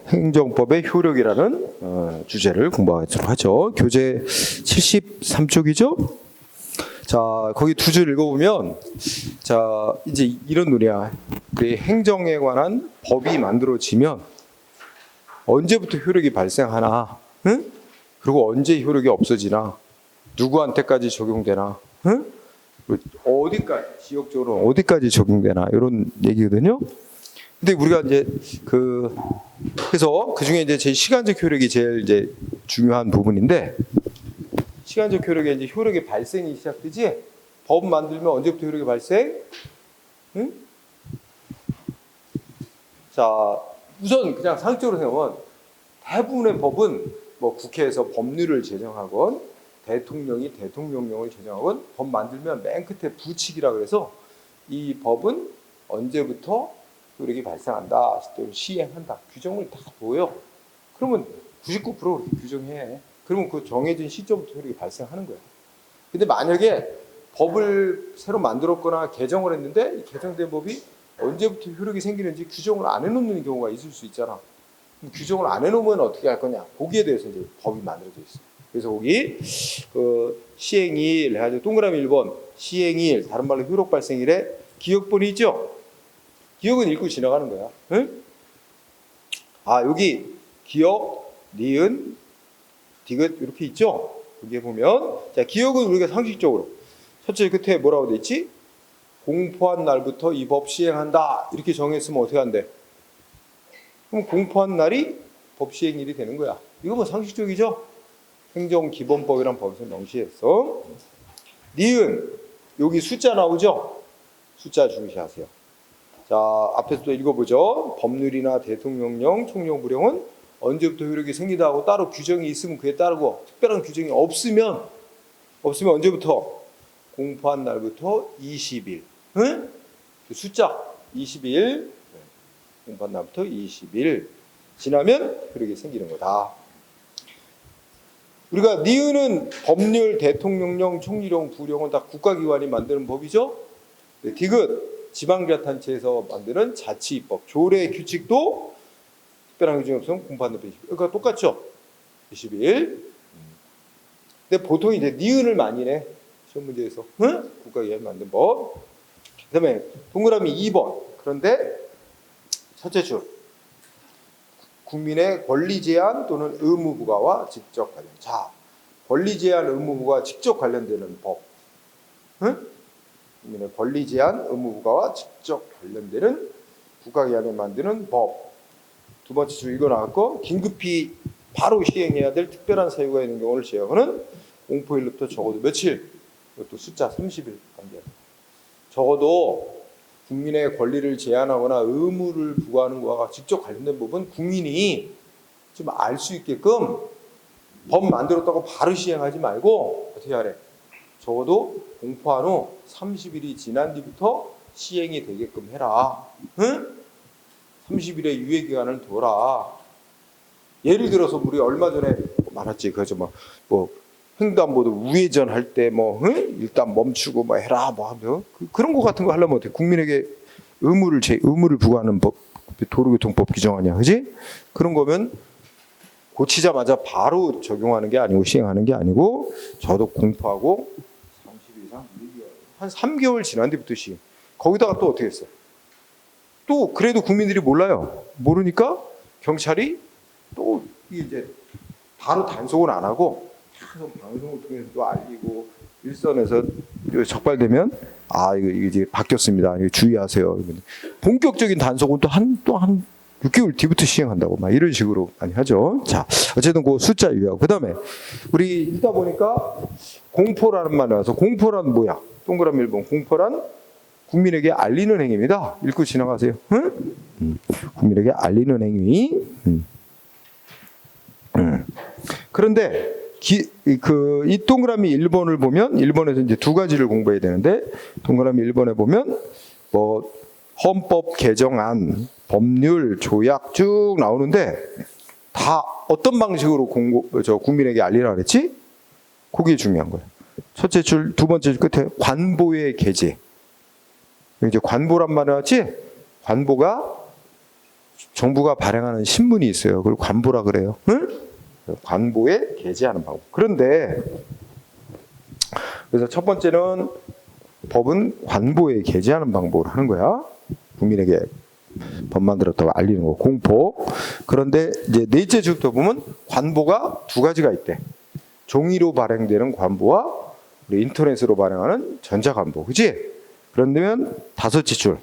행정법의 효력이라는 주제를 공부하도록 하죠. 교재 73쪽이죠. 자, 거기 두 줄 읽어보면, 자, 이제 이런 논의야. 행정에 관한 법이 만들어지면 언제부터 효력이 발생하나, 응? 그리고 언제 효력이 없어지나, 누구한테까지 적용되나, 응? 어디까지, 지역적으로 어디까지 적용되나, 이런 얘기거든요. 근데 우리가 이제 그래서 그 중에 이제 제 시간적 효력이 제일 이제 중요한 부분인데, 시간적 효력에 이제 효력의 발생이 시작되지. 법 만들면 언제부터 효력이 발생? 응? 자, 우선 그냥 상식적으로 생각하면 대부분의 법은 뭐 국회에서 법률을 제정하건 대통령이 대통령령을 제정하건 법 만들면 맨 끝에 부칙이라 그래서 이 법은 언제부터 효력이 발생한다, 시행한다, 규정을 다 둬요. 그러면 99% 그렇게 규정해. 그러면 그 정해진 시점부터 효력이 발생하는 거야. 근데 만약에 법을 새로 만들었거나 개정을 했는데 이 개정된 법이 언제부터 효력이 생기는지 규정을 안 해놓는 경우가 있을 수 있잖아. 그럼 규정을 안 해놓으면 어떻게 할 거냐? 거기에 대해서 이제 법이 만들어져 있어. 그래서 거기 시행일 해가지고 동그라미 1번 시행일, 다른 말로 효력 발생일에 기억본이 있죠? 기억은 읽고 지나가는 거야. 응? 아, 여기 기억, 니은, 디귿 이렇게 있죠? 여기에 보면, 자, 기억은 우리가 상식적으로 첫째 끝에 뭐라고 돼 있지? 공포한 날부터 이 법 시행한다, 이렇게 정했으면 어떻게 한대? 그럼 공포한 날이 법 시행일이 되는 거야. 이거 뭐 상식적이죠? 행정기본법이란 법에서 명시했어. 니은, 여기 숫자 나오죠? 숫자 중시하세요. 자, 앞에서 또 읽어보죠. 법률이나 대통령령, 총령부령은 언제부터 효력이 생기다 하고 따로 규정이 있으면 그에 따르고, 특별한 규정이 없으면 언제부터? 공포한 날부터 20일. 응? 그 숫자 20일. 공포한 날부터 20일 지나면 효력이 생기는 거다. 우리가 니은은 법률, 대통령령, 총리령, 부령은 다 국가기관이 만드는 법이죠. 디귿, 지방자치단체에서 만드는 자치입법, 조례, 규칙도 특별한 규정이 없으면 공포한 날부터 20일. 그러니까 똑같죠. 20일. 근데 보통 이제 니은을 많이 내. 시험 문제에서. 응? 국가기관이 만든 법. 그 다음에 동그라미 2번. 그런데 첫째 줄. 국민의 권리 제한 또는 의무 부과와 직접 관련. 자, 권리 제한, 의무 부과와 직접 관련되는 법. 응? 국민의 권리 제한, 의무 부과와 직접 관련되는 국가기관이 만드는 법. 두 번째 줄 이거 나왔고, 긴급히 바로 시행해야 될 특별한 사유가 있는 경우를 제외하고는 공포일로부터 적어도 며칠? 이것도 숫자 30일 관계합니다. 적어도 국민의 권리를 제한하거나 의무를 부과하는 것과 직접 관련된 법은 국민이 좀 알 수 있게끔 법 만들었다고 바로 시행하지 말고 어떻게 하래? 적어도 공포한 후 30일이 지난 뒤부터 시행이 되게끔 해라. 응? 30일의 유예기간을 둬라. 예를 들어서 우리 얼마 전에 말했지. 그죠? 뭐 횡단보도 우회전 할 때 응? 일단 멈추고 해라 하면 그런 거 같은 거 하려면 어떻게? 국민에게 의무를 부과하는 법, 도로교통법 규정하냐, 그지? 그런 거면 고치자마자 바로 적용하는 게 아니고 시행하는 게 아니고 저도 공포하고 30일 이상 한 3개월 지난 뒤부터 시행. 거기다가 또 어떻게 했어? 또 그래도 국민들이 몰라요. 모르니까 경찰이 또 이제 바로 단속은 안 하고 방송을 통해서도 알리고 일선에서 적발되면 이거 이제 바뀌었습니다. 이거 주의하세요. 본격적인 단속은 또 한 6개월 뒤부터 시행한다고 이런 식으로 많이 하죠. 자, 어쨌든 그 숫자 유효하고 그다음에 우리 읽다 보니까 공포라는 말이 나와서 공포란 뭐야? 동그라미 1번 공포란 국민에게 알리는 행위입니다. 읽고 지나가세요. 응? 국민에게 알리는 행위. 그런데 이 동그라미 1번을 보면 1번에서 이제 두 가지를 공부해야 되는데 동그라미 1번에 보면 뭐 헌법 개정안, 법률, 조약 쭉 나오는데 다 어떤 방식으로 국민에게 알리라 그랬지? 그게 중요한 거예요. 첫째 줄, 두 번째 줄 끝에 관보의 게재. 이제 관보란 말이 나왔지? 관보가 정부가 발행하는 신문이 있어요. 그걸 관보라 그래요. 응? 관보에 게재하는 방법. 그런데 그래서 첫 번째는 법은 관보에 게재하는 방법으로 하는 거야. 국민에게 법 만들었다고 알리는 거, 공포. 그런데 이제 넷째 주부터 보면 관보가 두 가지가 있대. 종이로 발행되는 관보와 우리 인터넷으로 발행하는 전자관보. 그치? 그런데면 다섯째 줄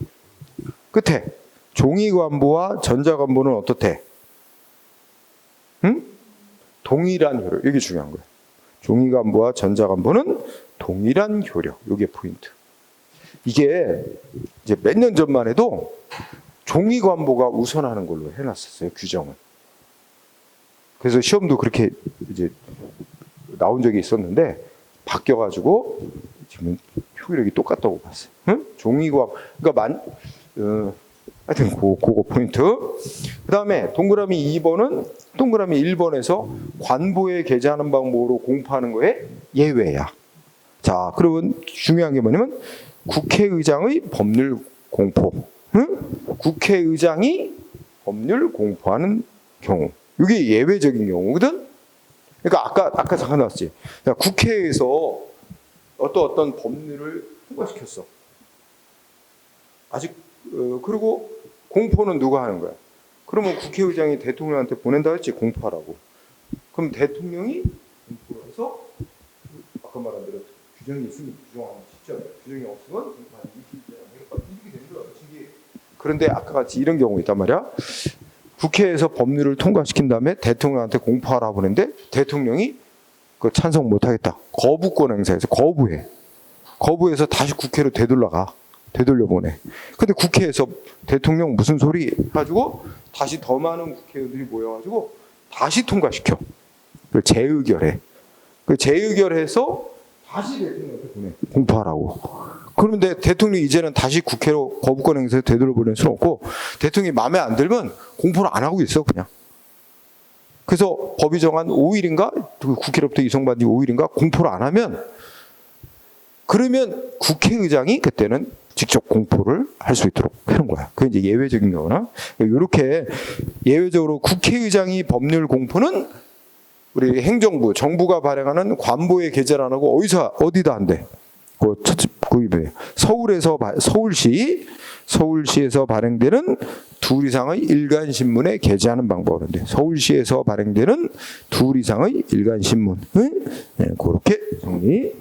끝에 종이 관보와 전자 관보는 어떻대? 응? 동일한 효력. 이게 중요한 거예요. 종이 관보와 전자 관보는 동일한 효력. 이게 포인트. 이게 이제 몇 년 전만 해도 종이 관보가 우선하는 걸로 해놨었어요. 규정을. 그래서 시험도 그렇게 이제 나온 적이 있었는데 바뀌어가지고 지금 효력이 똑같다고 봤어요. 응? 종이 관, 그러니까 하여튼 그거 포인트. 그 다음에 동그라미 2번은 동그라미 1번에서 관보에 게재하는 방법으로 공포하는 거에 예외야. 자, 그러면 중요한 게 뭐냐면 국회의장의 법률 공포. 응? 국회의장이 법률 공포하는 경우. 이게 예외적인 경우거든. 그러니까 아까 잠깐 나왔지. 그러니까 국회에서 어떤 법률을 통과시켰어. 아직 그리고 공포는 누가 하는 거야? 그러면 국회의장이 대통령한테 보낸다 했지, 공포하라고. 그럼 대통령이 공포를 해서 아까 말한 대로 규정이 있으면 규정하면 쉽죠. 규정이 없으면 공포하는 이렇게 되는 거야. 그런데 아까 같이 이런 경우 있단 말이야. 국회에서 법률을 통과시킨 다음에 대통령한테 공포하라 보는데 대통령이 그 찬성 못하겠다. 거부권 행사해서 거부해. 거부해서 다시 국회로 되돌려보내. 근데 국회에서 대통령 무슨 소리 가지고 다시 더 많은 국회의원들이 모여가지고 다시 통과시켜. 그걸 재의결해. 그 재의결해서 다시 대통령한테 보내. 공포하라고. 그런데 대통령이 이제는 다시 국회로 거부권 행사해서 되돌려보낼 수는 없고 대통령이 마음에 안 들면 공포를 안 하고 있어 그냥. 그래서 법이 정한 5일인가 국회로부터 이송받은 5일인가 공포를 안 하면 그러면 국회의장이 그때는 직접 공포를 할 수 있도록 하는 거야. 그게 이제 예외적인 경우나 이렇게 예외적으로 국회의장이 법률 공포는 우리 행정부, 정부가 발행하는 관보에 게재를 안 하고 어디다 안 돼? 서울시에서 발행되는 둘 이상의 일간 신문에 게재하는 방법인데 서울시에서 발행되는 둘 이상의 일간 신문. 네, 그렇게 정리.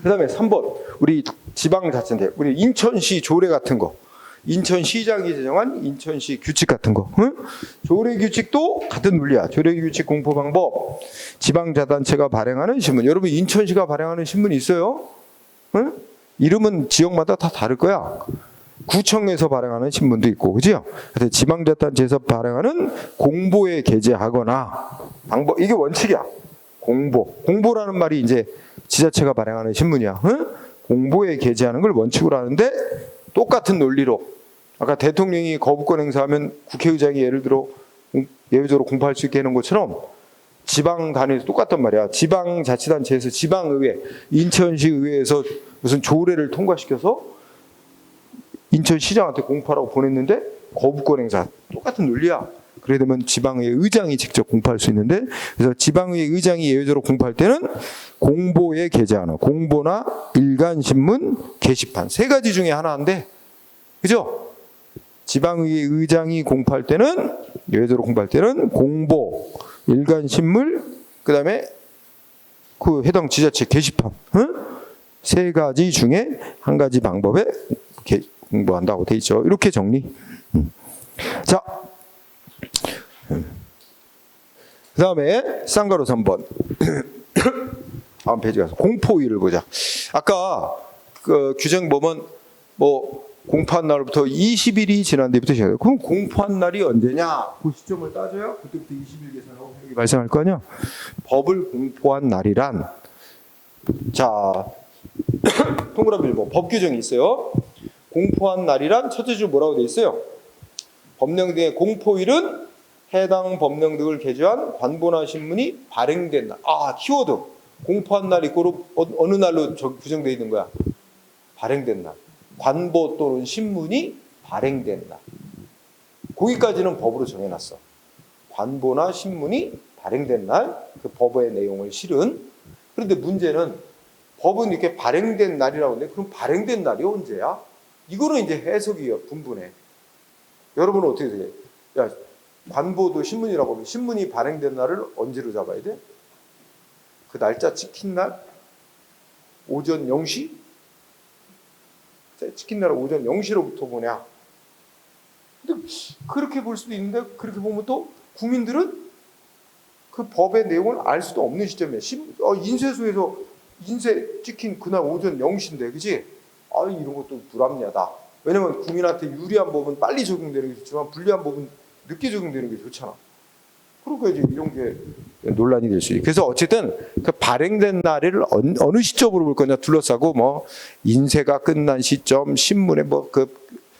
그다음에 3번 우리 지방자치인데 우리 인천시 조례 같은 거, 인천시장이 제정한 인천시 규칙 같은 거, 조례 규칙도 같은 논리야. 조례 규칙 공포 방법. 지방자단체가 발행하는 신문. 여러분 인천시가 발행하는 신문이 있어요? 응? 이름은 지역마다 다 다를 거야. 구청에서 발행하는 신문도 있고, 그죠? 지방자단체에서 발행하는 공보에 게재하거나 방법. 이게 원칙이야. 공보라는 말이 이제 지자체가 발행하는 신문이야. 응? 공보에 게재하는 걸 원칙으로 하는데 똑같은 논리로 아까 대통령이 거부권 행사하면 국회의장이 예를 들어 예외적으로 공포할 수 있게 하는 것처럼 지방 단위에서 똑같단 말이야. 지방자치단체에서 지방의회, 인천시의회에서 무슨 조례를 통과시켜서 인천시장한테 공포하라고 보냈는데 거부권 행사 똑같은 논리야. 그래 되면 지방의회 의장이 직접 공포할 수 있는데 그래서 지방의회 의장이 예외적으로 공포할 때는 공보에 게재하는 공보나 일간신문 게시판 세 가지 중에 하나인데 그죠? 지방의회 의장이 공포할 때는 예외적으로 공포할 때는 공보, 일간신문 그 다음에 그 해당 지자체 게시판 세 가지 중에 한 가지 방법에 공부한다고 돼 있죠. 이렇게 정리. 자. 그 다음에 쌍가로 3번 다음 페이지 가서 공포일을 보자. 아까 그 규정 보면 뭐 공포한 날부터 20일이 지난 뒤부터 시작해요. 그럼 공포한 날이 언제냐? 그 시점을 따져야 그때부터 20일 계산하고 효력이 발생할 거 아니야? 법을 공포한 날이란 자 동그라미 1번 법 규정이 있어요. 공포한 날이란 첫째 줄 뭐라고 돼 있어요? 법령 등의 공포일은 해당 법령 등을 게재한 관보나 신문이 발행된 날. 아, 키워드. 공포한 날 이꼬로 어느 날로 규정되어 있는 거야? 발행된 날. 관보 또는 신문이 발행된 날. 거기까지는 법으로 정해놨어. 관보나 신문이 발행된 날 그 법의 내용을 실은. 그런데 문제는 법은 이렇게 발행된 날이라고 하는데 그럼 발행된 날이 언제야? 이거는 이제 해석이요. 분분해. 여러분은 어떻게 생각해요? 야, 관보도 신문이라고 하면 신문이 발행된 날을 언제로 잡아야 돼? 그 날짜 찍힌 날? 오전 0시? 찍힌 날은 오전 0시로부터 보냐? 근데 그렇게 볼 수도 있는데 그렇게 보면 또 국민들은 그 법의 내용을 알 수도 없는 시점이야. 인쇄소에서 인쇄 찍힌 그날 오전 0시인데, 그지? 아, 이런 것도 불합리하다. 왜냐면 국민한테 유리한 법은 빨리 적용되는 게 좋지만 불리한 법은 늦게 적용되는 게 좋잖아. 그러니까 이제 이런 게 논란이 될 수 있어요. 그래서 어쨌든 그 발행된 날을 어느 시점으로 볼 거냐 둘러싸고 뭐 인쇄가 끝난 시점, 신문에 뭐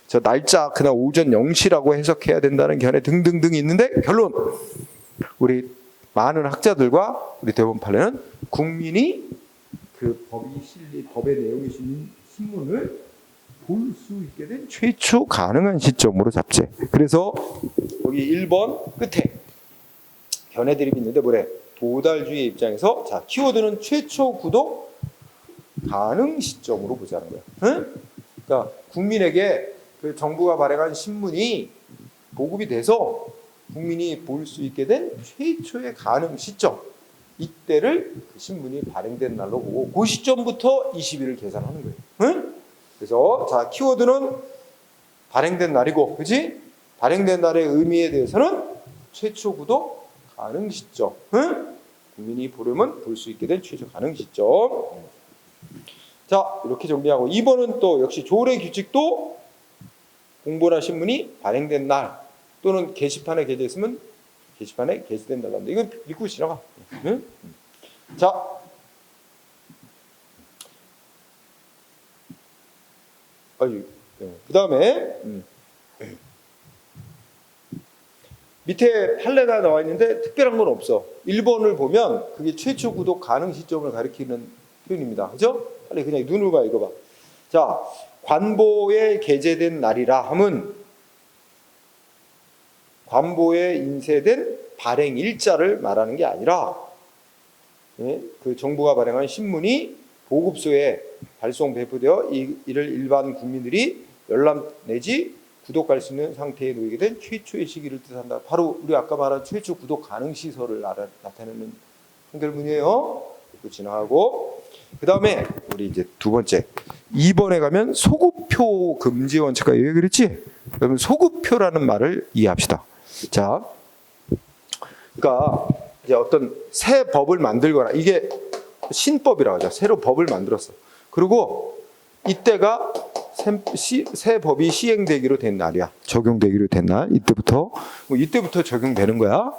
저 날짜 그날 오전 0시라고 해석해야 된다는 견해 등등등 있는데 결론 우리 많은 학자들과 우리 대법원 판례는 국민이 그 법의 내용이 실린 신문을 볼 수 있게 된 최초 가능한 시점으로 잡지. 그래서 여기 1번 끝에 견해 드립이 있는데 뭐래? 도달주의 입장에서 자 키워드는 최초 구독 가능 시점으로 보자는 거야. 응? 그러니까 국민에게 그 정부가 발행한 신문이 보급이 돼서 국민이 볼 수 있게 된 최초의 가능 시점, 이때를 그 신문이 발행된 날로 보고 그 시점부터 20일을 계산하는 거예요. 응? 그래서 자 키워드는 발행된 날이고, 그지? 발행된 날의 의미에 대해서는 최초 구독 가능 시점, 응? 국민이 보려면 볼 수 있게 된 최초 가능 시점. 자 이렇게 정리하고 2번은 또 역시 조례 규칙도 공보나 신문이 발행된 날 또는 게시판에 게재했으면 게시판에 게시된다고 하는데 이건 믿고 지나가. 응? 자, 그 다음에 밑에 판례가 나와 있는데 특별한 건 없어. 1번을 보면 그게 최초 구독 가능 시점을 가리키는 표현입니다. 그죠? 빨리 그냥 눈을 봐, 이거 봐. 자, 관보에 게재된 날이라 함은 관보에 인쇄된 발행 일자를 말하는 게 아니라 그 정부가 발행한 신문이 보급소에 발송 배포되어 이를 일반 국민들이 열람 내지 구독할 수 있는 상태에 놓이게 된 최초의 시기를 뜻한다. 바로 우리 아까 말한 최초 구독 가능 시설을 나타내는 한결문이에요. 지나가고 그 다음에 우리 이제 두 번째 2번에 가면 소급표 금지 원칙과 왜 그랬지? 그러면 소급표라는 말을 이해합시다. 자, 그러니까 이제 어떤 새 법을 만들거나 이게 신법이라고 하죠. 새로 법을 만들었어. 그리고 이때가 새 법이 시행되기로 된 날이야. 적용되기로 된 날. 이때부터 적용되는 거야.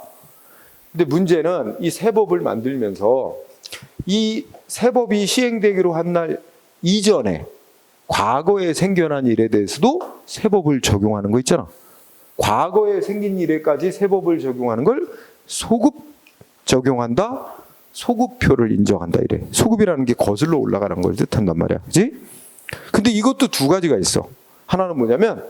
근데 문제는 이 새 법을 만들면서 이 새 법이 시행되기로 한 날 이전에 과거에 생겨난 일에 대해서도 새 법을 적용하는 거 있잖아. 과거에 생긴 일에까지 새 법을 적용하는 걸 소급 적용한다. 소급표를 인정한다 이래. 소급이라는 게 거슬러 올라가는 걸 뜻한단 말이야. 그렇지? 근데 이것도 두 가지가 있어. 하나는 뭐냐면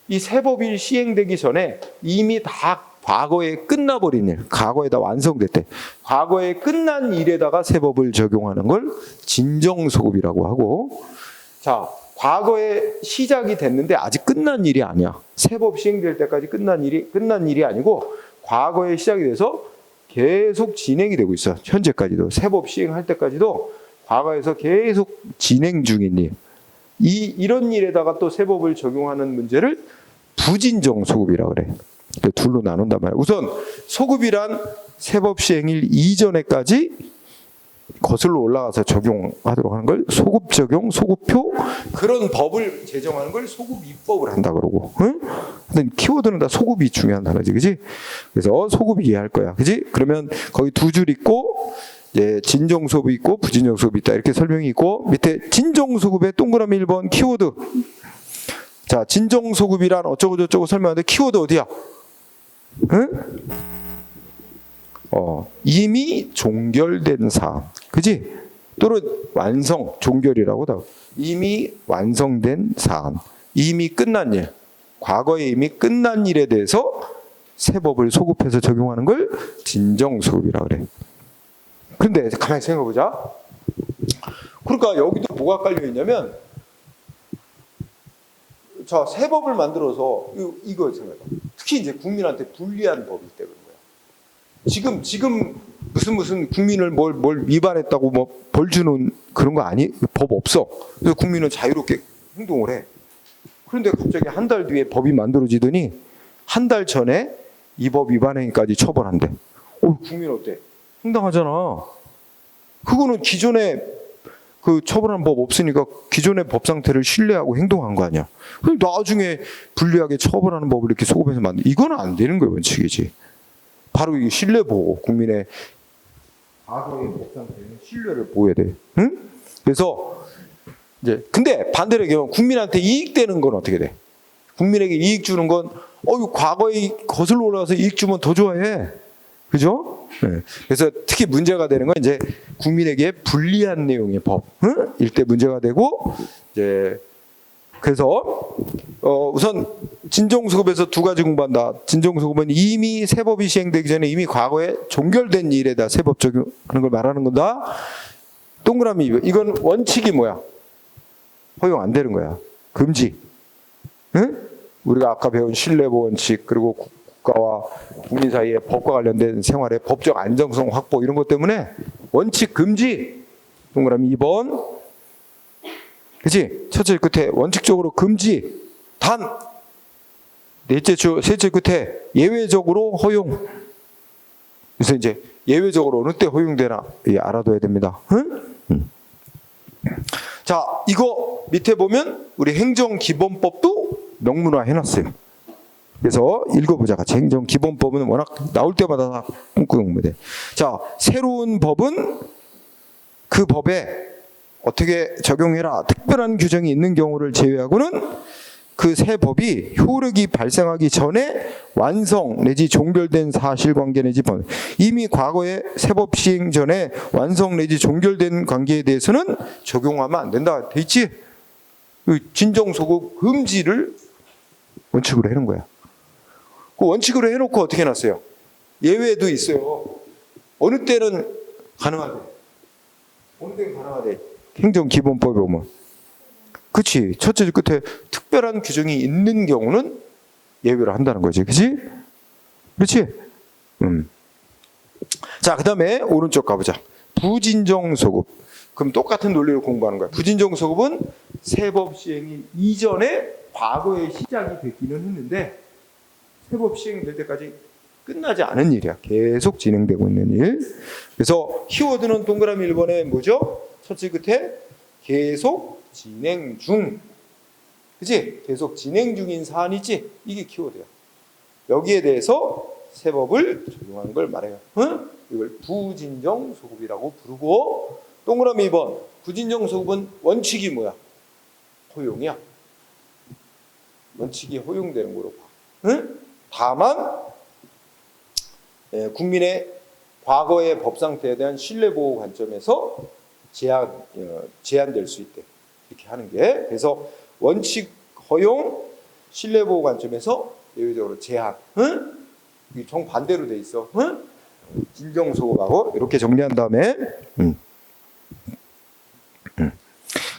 이 새 법이 시행되기 전에 이미 다 과거에 끝나버린 일, 과거에 다 완성됐대. 과거에 끝난 일에다가 새 법을 적용하는 걸 진정소급이라고 하고, 자, 과거에 시작이 됐는데 아직 끝난 일이 아니야. 새 법 시행될 때까지 끝난 일이 아니고 과거에 시작이 돼서 계속 진행이 되고 있어. 현재까지도 새 법 시행할 때까지도 과거에서 계속 진행 중인 일. 이런 일에다가 또 새 법을 적용하는 문제를 부진정 소급이라고 그래. 둘로 나눈단 말이야. 우선 소급이란 새 법 시행일 이전에까지 거슬러 올라가서 적용하도록 하는 걸 소급 적용, 소급표, 그런 법을 제정하는 걸 소급 입법을 한다 그러고. 응? 근데 키워드는 다 소급이 중요한 단어지, 그지? 그래서 소급 이해할 거야, 그지? 그러면 거기 두 줄 있고, 진정 소급이 있고 부진정 소급이 있다 이렇게 설명이 있고, 밑에 진정 소급의 동그라미 1번 키워드. 자, 진정 소급이란 어쩌고 저쩌고 설명하는데 키워드 어디야? 응? 이미 종결된 사항, 그지? 또는 종결이라고도 하고, 이미 완성된 사안, 이미 끝난 일, 과거에 이미 끝난 일에 대해서 새 법을 소급해서 적용하는 걸 진정소급이라고 그래. 그런데 가만히 생각해보자. 그러니까 여기도 뭐가 깔려 있냐면, 자, 새 법을 만들어서 이거 생각해봐. 특히 이제 국민한테 불리한 법이 때문에 거야. 지금 무슨 국민을 뭘 위반했다고 뭐 벌 주는 그런 거 아니? 법 없어. 그래서 국민은 자유롭게 행동을 해. 그런데 갑자기 한 달 뒤에 법이 만들어지더니 한 달 전에 이 법 위반행위까지 처벌한대. 국민 어때? 황당하잖아. 그거는 기존에 그 처벌한 법 없으니까 기존의 법 상태를 신뢰하고 행동한 거 아니야. 그럼 나중에 불리하게 처벌하는 법을 이렇게 소급해서 만들, 이건 안 되는 거예요, 원칙이지. 바로 이 신뢰 보호, 국민의 과거의 법 상태는 신뢰를 보호해야 돼. 응? 그래서 이제 근데 반대로 얘기하면 국민한테 이익되는 건 어떻게 돼? 국민에게 이익 주는 건 과거에 거슬러 올라가서 이익 주면 더 좋아해. 그죠? 네. 그래서 특히 문제가 되는 건 이제 국민에게 불리한 내용의 법, 응? 일때 문제가 되고, 이제 그래서 우선 진정수급에서 두 가지 공부한다. 진정수급은 이미 새 법이 시행되기 전에 이미 과거에 종결된 일에다 새 법 적용하는 걸 말하는 거다. 동그라미 이건 원칙이 뭐야? 허용 안 되는 거야. 금지. 응? 우리가 아까 배운 신뢰보호 원칙, 그리고 국가와 국민 사이에 법과 관련된 생활의 법적 안정성 확보 이런 것 때문에 원칙 금지. 동그라미 2번. 그치? 첫째 끝에 원칙적으로 금지. 단. 셋째 끝에 예외적으로 허용. 그래서 이제 예외적으로 어느 때 허용되나 알아둬야 됩니다. 응? 자, 이거 밑에 보면 우리 행정기본법도 명문화 해놨어요. 그래서 읽어보자. 같이. 행정기본법은 워낙 나올 때마다 다 꼼꼼히 공부돼. 자, 새로운 법은 그 법에 어떻게 적용해라. 특별한 규정이 있는 경우를 제외하고는 그 새 법이 효력이 발생하기 전에 완성 내지 종결된 사실관계 내지 법, 이미 과거에 새 법 시행 전에 완성 내지 종결된 관계에 대해서는 적용하면 안 된다 돼 있지. 진정소급 금지를 원칙으로 해놓은 거야. 그 원칙으로 해놓고 어떻게 해놨어요? 예외도 있어요. 어느 때는 가능하대. 어느 때는 가능하대. 행정기본법에 보면. 그치? 첫째 끝에 특별한 규정이 있는 경우는 예외로 한다는 거지. 그치? 그렇지? 자, 그 다음에 오른쪽 가보자. 부진정소급. 그럼 똑같은 논리를 공부하는 거야. 부진정소급은 새법 시행이 이전에 과거에 시작이 됐기는 했는데 새법 시행될 때까지 끝나지 않은 일이야. 계속 진행되고 있는 일. 그래서 키워드는 동그라미 1번에 뭐죠? 첫째 끝에 계속 진행 중. 그치? 계속 진행 중인 사안이지? 이게 키워드야. 여기에 대해서 새법을 적용하는 걸 말해요. 응? 이걸 부진정소급이라고 부르고, 동그라미 2번. 부진정소급은 원칙이 뭐야? 허용이야. 원칙이 허용되는 거로 봐. 응? 다만 국민의 과거의 법 상태에 대한 신뢰보호 관점에서 제한될 수 있대. 이렇게 하는 게. 그래서 원칙 허용, 신뢰보호 관점에서 예외적으로 제한. 응? 이게 정반대로 돼 있어. 응? 진정소급하고 이렇게 정리한 다음에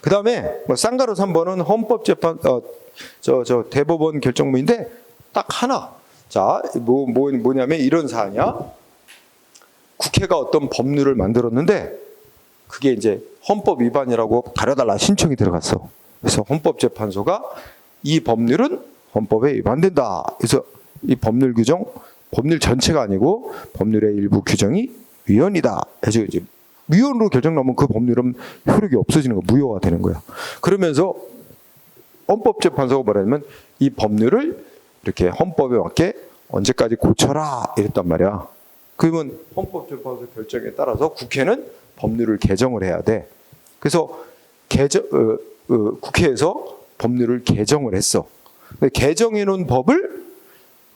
그 다음에 쌍가루 3번은 헌법재판 대법원 결정문인데 딱 하나. 자, 뭐냐면 이런 사안이야. 국회가 어떤 법률을 만들었는데 그게 이제 헌법 위반이라고 가려달라 신청이 들어갔어. 그래서 헌법재판소가 이 법률은 헌법에 위반된다. 그래서 이 법률 규정, 법률 전체가 아니고 법률의 일부 규정이 위헌이다. 해서 이제 위헌으로 결정 나오면 그 법률은 효력이 없어지는 거, 무효화 되는 거야. 그러면서 헌법재판소가 뭐라냐면 이 법률을 이렇게 헌법에 맞게 언제까지 고쳐라 이랬단 말이야. 그러면 헌법재판소 결정에 따라서 국회는 법률을 개정을 해야 돼. 그래서 국회에서 법률을 개정을 했어. 개정해 놓은 법을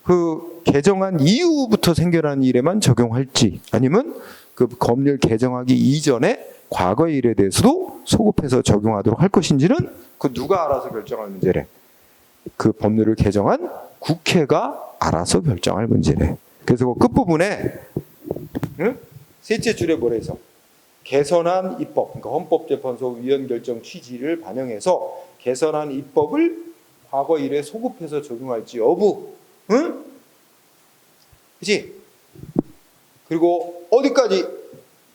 그 개정한 이후부터 생겨난 일에만 적용할지 아니면 그 법률 개정하기 이전에 과거의 일에 대해서도 소급해서 적용하도록 할 것인지는 그 누가 알아서 결정할 문제래. 그 법률을 개정한 국회가 알아서 결정할 문제래. 그래서 그 끝부분에 셋째 줄에 뭐라 해서 개선한 입법, 그러니까 헌법재판소 위원 결정 취지를 반영해서 개선한 입법을 과거 일에 소급해서 적용할지 여부, 그렇지? 그리고 어디까지,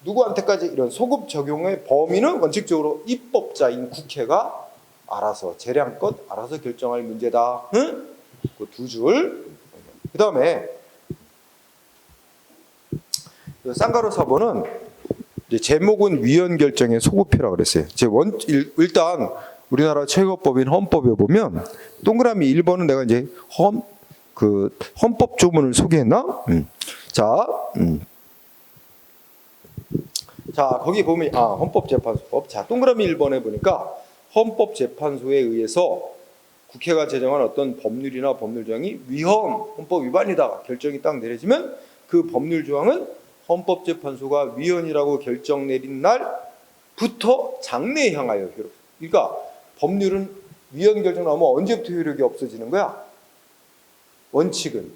누구한테까지 이런 소급 적용의 범위는 원칙적으로 입법자인 국회가 알아서 재량껏 알아서 결정할 문제다. 그 두 줄. 그 다음에 쌍가루 사본은 제목은 위헌 결정의 소급표라고 그랬어요. 일단 우리나라 최고법인 헌법에 보면 동그라미 1번은 내가 이제 헌법 조문을 소개했나? 자, 거기 보면 헌법재판소법. 자, 동그라미 1번에 보니까 헌법재판소에 의해서 국회가 제정한 어떤 법률이나 법률 조항이 위헌, 헌법 위반이다 결정이 딱 내려지면 그 법률 조항은 헌법재판소가 위헌이라고 결정 내린 날부터 장래에 향하여 효력. 그러니까 법률은 위헌 결정 나오면 언제부터 효력이 없어지는 거야? 원칙은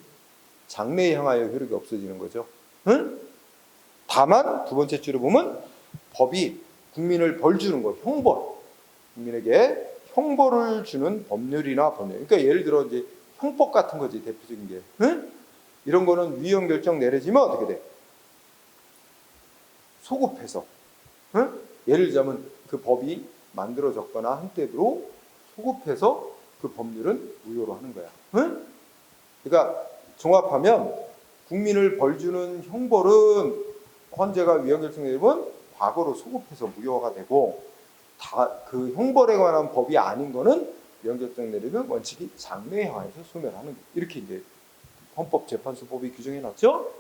장래에 향하여 효력이 없어지는 거죠. 다만 두 번째 줄에 보면 법이 국민을 벌 주는 거, 형벌. 국민에게 형벌을 주는 법률이나 법률. 그러니까 예를 들어 이제 형법 같은 거지, 대표적인 게. 이런 거는 위헌 결정 내려지면 어떻게 돼? 소급해서. 예를 들자면 그 법이 만들어졌거나 한때로 소급해서 그 법률은 무효로 하는 거야. 그러니까 종합하면 국민을 벌주는 형벌은 헌재가 위헌 결정 내리면 과거로 소급해서 무효화가 되고, 다 그 형벌에 관한 법이 아닌 거는 위헌 결정 내리면 원칙이 장래에 향해서 소멸하는 거예요. 이렇게 이제 헌법재판소법이 규정해 놨죠.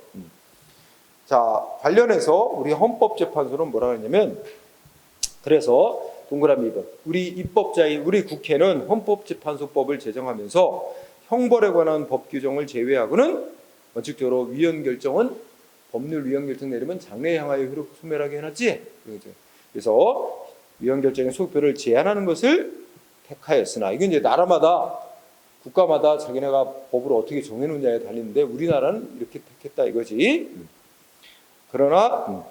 자, 관련해서 우리 헌법재판소는 뭐라 그랬냐면, 그래서 동그라미 2번, 우리 입법자인 우리 국회는 헌법재판소법을 제정하면서 형벌에 관한 법 규정을 제외하고는 원칙적으로 위헌 결정은 법률 위헌 결정 내리면 장래에 향하여 효력 소멸하게 해놨지. 그래서 위헌 결정의 소급표를 제한하는 것을 택하였으나, 이건 이제 나라마다 국가마다 자기네가 법을 어떻게 정해놓느냐에 달리는데 우리나라는 이렇게 택했다 이거지. 그러나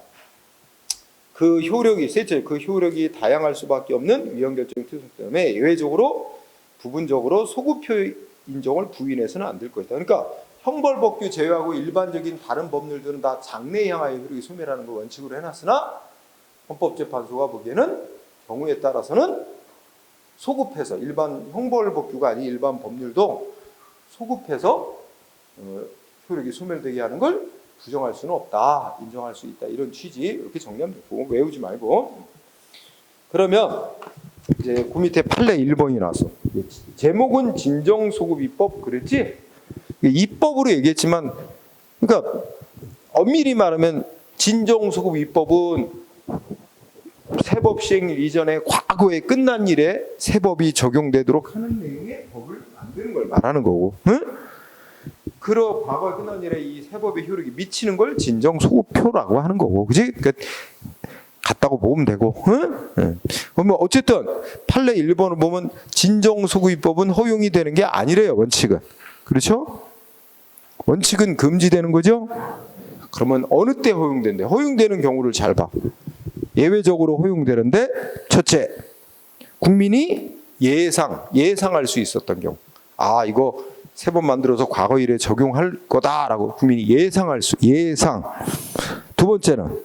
그 효력이 셋째, 그 효력이 다양할 수밖에 없는 위헌 결정 특성 때문에 예외적으로 부분적으로 소급표 인정을 부인해서는 안 될 것이다. 그러니까 형벌법규 제외하고 일반적인 다른 법률들은 다 장래에 향하여 효력이 소멸하는 걸 원칙으로 해놨으나 헌법재판소가 보기에는 경우에 따라서는 소급해서 일반 형벌법규가 아닌 일반 법률도 소급해서 효력이 소멸되게 하는 걸 부정할 수는 없다, 인정할 수 있다, 이런 취지. 이렇게 정리하면 되고 외우지 말고. 그러면 이제 그 밑에 판례 1번이 나왔어. 제목은 진정소급입법 그랬지? 입법으로 얘기했지만, 그러니까 엄밀히 말하면 진정소급입법은 세법 시행일 이전에 과거에 끝난 일에 세법이 적용되도록 하는 내용의 법을 만드는 걸 말하는 거고, 과거에 끝난 일에 이 세법의 효력이 미치는 걸 진정소급표라고 하는 거고, 그지? 그러니까 같다고 보면 되고, 그러면 어쨌든 판례 1번을 보면 진정소급입법은 허용이 되는 게 아니래요, 원칙은. 그렇죠? 원칙은 금지되는 거죠? 그러면 어느 때 허용된대? 허용되는 경우를 잘 봐. 예외적으로 허용되는데, 첫째, 국민이 예상할 수 있었던 경우. 아, 이거 세법 만들어서 과거 일에 적용할 거다라고 국민이 예상. 두 번째는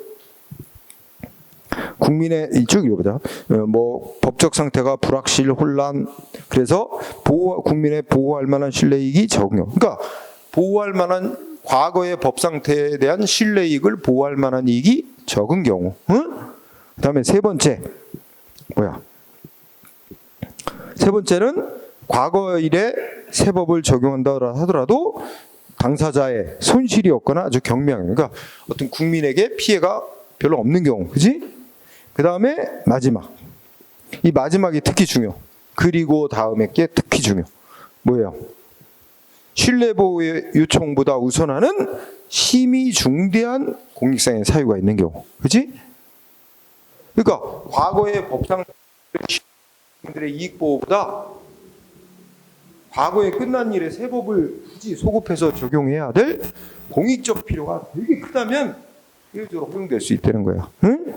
국민의 쭉 읽어보자. 법적 상태가 불확실, 혼란. 그래서 국민의 보호할 만한 신뢰이익이 적용. 그러니까 보호할 만한 과거의 법 상태에 대한 신뢰이익을 보호할 만한 이익이 적은 경우. 그다음에 세 번째는 과거 일에 세법을 적용한다 하더라도 당사자의 손실이 없거나 아주 경미한, 그러니까 어떤 국민에게 피해가 별로 없는 경우, 그지? 그 다음에 마지막. 이 마지막이 특히 중요. 그리고 다음에 게 특히 중요. 뭐예요? 신뢰보호의 요청보다 우선하는 심히 중대한 공익상의 사유가 있는 경우. 그지? 그러니까 과거의 법상 시민들의 이익보호보다 과거에 끝난 일의 세법을 굳이 소급해서 적용해야 될 공익적 필요가 되게 크다면 예외적으로 허용될 수 있다는 거야. 응?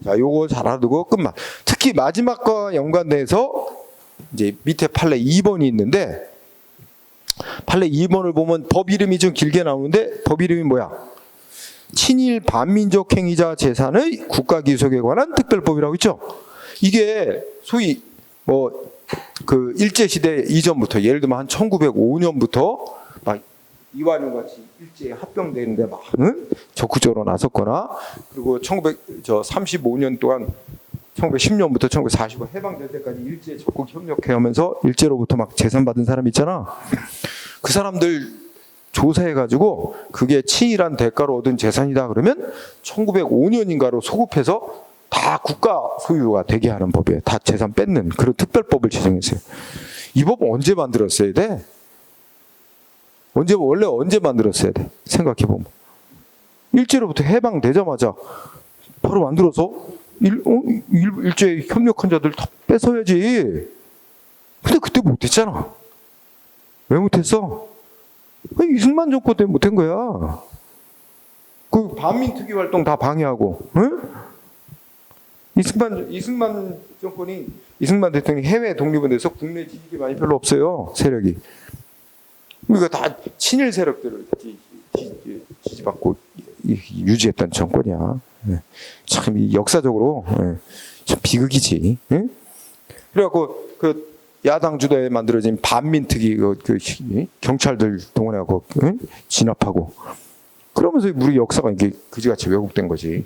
자, 요거 잘 알아두고 끝만. 특히 마지막과 연관돼서 이제 밑에 판례 2번이 있는데, 판례 2번을 보면 법 이름이 좀 길게 나오는데, 법 이름이 뭐야? 친일 반민족 행위자 재산의 국가 기속에 관한 특별법이라고 있죠. 이게 소위 뭐 그 일제 시대 이전부터, 예를 들면 한 1905년부터 막 이완용 같이 일제에 합병되는데 막 적극적으로 나섰거나, 그리고 1935년 동안 1910년부터 1945 해방될 때까지 일제에 적극 협력해오면서 일제로부터 막 재산 받은 사람 있잖아. 그 사람들 조사해가지고 그게 친일한 대가로 얻은 재산이다 그러면 1905년인가로 소급해서 다 국가 소유가 되게 하는 법이에요. 다 재산 뺏는 그런 특별법을 제정했어요. 이 법 언제 만들었어야 돼? 원래 언제 만들었어야 돼? 생각해보면. 일제로부터 해방되자마자 바로 만들어서 일제에 협력한 자들 다 뺏어야지. 근데 그때 못했잖아. 왜 못했어? 이승만 정권 때문에 못한 거야. 그 반민특위 활동 다 방해하고, 응? 이승만 정권이, 이승만 대통령이 해외 독립에 대해서 국내 지지기반이 별로 없어요, 세력이. 우리가 다 친일 세력들을 지지받고 유지했던 정권이야. 참 역사적으로 참 비극이지. 그래갖고 그 야당 주도에 만들어진 반민특위 그 경찰들 동원하고 진압하고, 그러면서 우리 역사가 이게 그지같이 왜곡된 거지.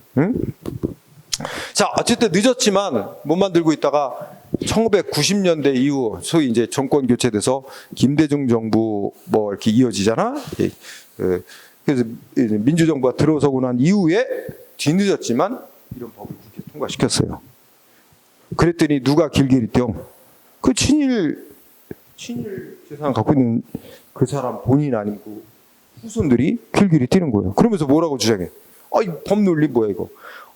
자, 어쨌든 늦었지만 못 만들고 있다가 1990년대 이후 소위 이제 정권 교체돼서 김대중 정부 뭐 이렇게 이어지잖아. 그래서 민주정부가 들어서고 난 이후에 뒤늦었지만 이런 법을 국회에 통과시켰어요. 그랬더니 누가 길길이 뛰어? 그 친일 재산 갖고 있는 그 사람 본인 아니고 후손들이 길길이 뛰는 거예요. 그러면서 뭐라고 주장해? 이 법 논리 뭐야 이거?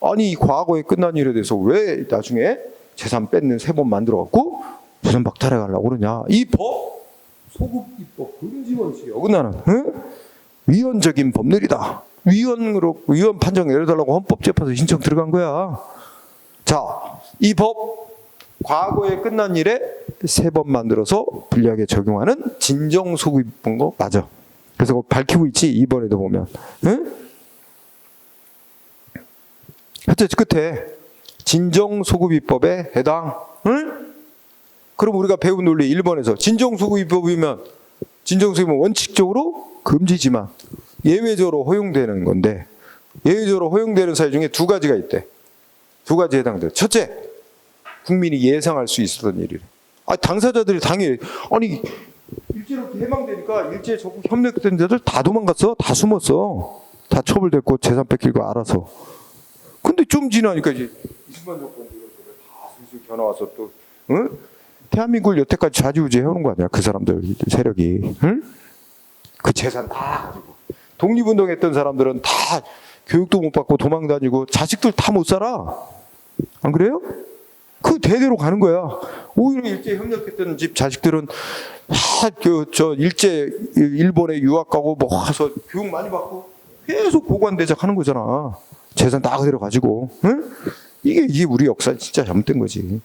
아니, 과거에 끝난 일에 대해서 왜 나중에 재산 뺏는 세법 만들어갖고 재산 박탈해 가려고 그러냐? 이 법, 소급 입법 금지 원칙에 어긋나는 위헌적인 법률이다. 위헌 판정 내려달라고 헌법재판소 신청 들어간 거야. 자, 이 법 과거에 끝난 일에 세법 만들어서 불리하게 적용하는 진정소급 입법인 거 맞아. 그래서 그거 밝히고 있지, 이번에도 보면. 하여튼 끝에 진정소급입법에 해당. 그럼 우리가 배운 논리 1번에서 진정소급입법이면 원칙적으로 금지지만 예외적으로 허용되는 건데, 예외적으로 허용되는 사유 중에 두 가지가 있대. 두 가지 해당돼. 첫째, 국민이 예상할 수 있었던 일이래. 당사자들이 당연히, 아니 일제로부터 해방되니까 일제에 적극 협력된 자들 다 도망갔어. 다 숨었어. 다 처벌됐고 재산 뺏길 거 알아서. 근데 좀 지나니까 이제 이승만 정권 들어서 다 슬슬 겨나와서 또 대한민국을 여태까지 좌지우지 해오는 거 아니야, 그 사람들 세력이. 그 재산 다 가지고 독립운동했던 사람들은 다 교육도 못 받고 도망다니고 자식들 다 못 살아. 안 그래요? 그 대대로 가는 거야. 오히려 일제에 협력했던 집 자식들은 일본에 유학 가고 뭐 가서 교육 많이 받고 계속 고관대작 하는 거잖아. 재산 다 그대로 가지고. 이게 우리 역사 진짜 잘못된 거지.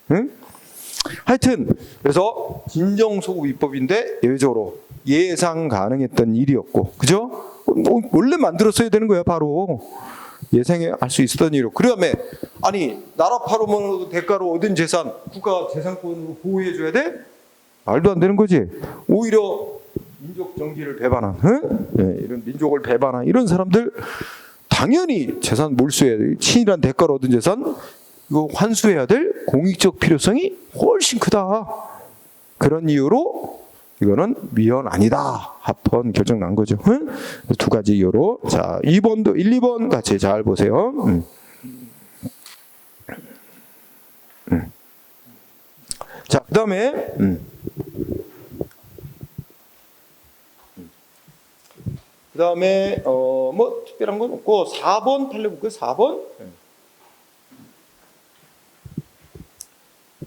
하여튼 그래서 진정소급 입법인데 예외적으로 예상 가능했던 일이었고, 그죠? 원래 만들었어야 되는 거야. 바로 예상할 수 있었던 일이고. 그다음에 아니 나라 팔아먹는 대가로 얻은 재산 국가 재산권으로 보호해줘야 돼? 말도 안 되는 거지. 오히려 민족 정기를 배반한, 이런 민족을 배반한 이런 사람들 당연히 재산 몰수해야 돼. 친일한 대가로 얻은 재산 이거 환수해야 될 공익적 필요성이 훨씬 크다. 그런 이유로 이거는 위헌 아니다. 합헌 결정 난 거죠. 두 가지 이유로. 자, 2번도 1, 2번 같이 잘 보세요. 자, 그다음에 뭐 특별한 건 없고 4번 판례 볼까요? 4번.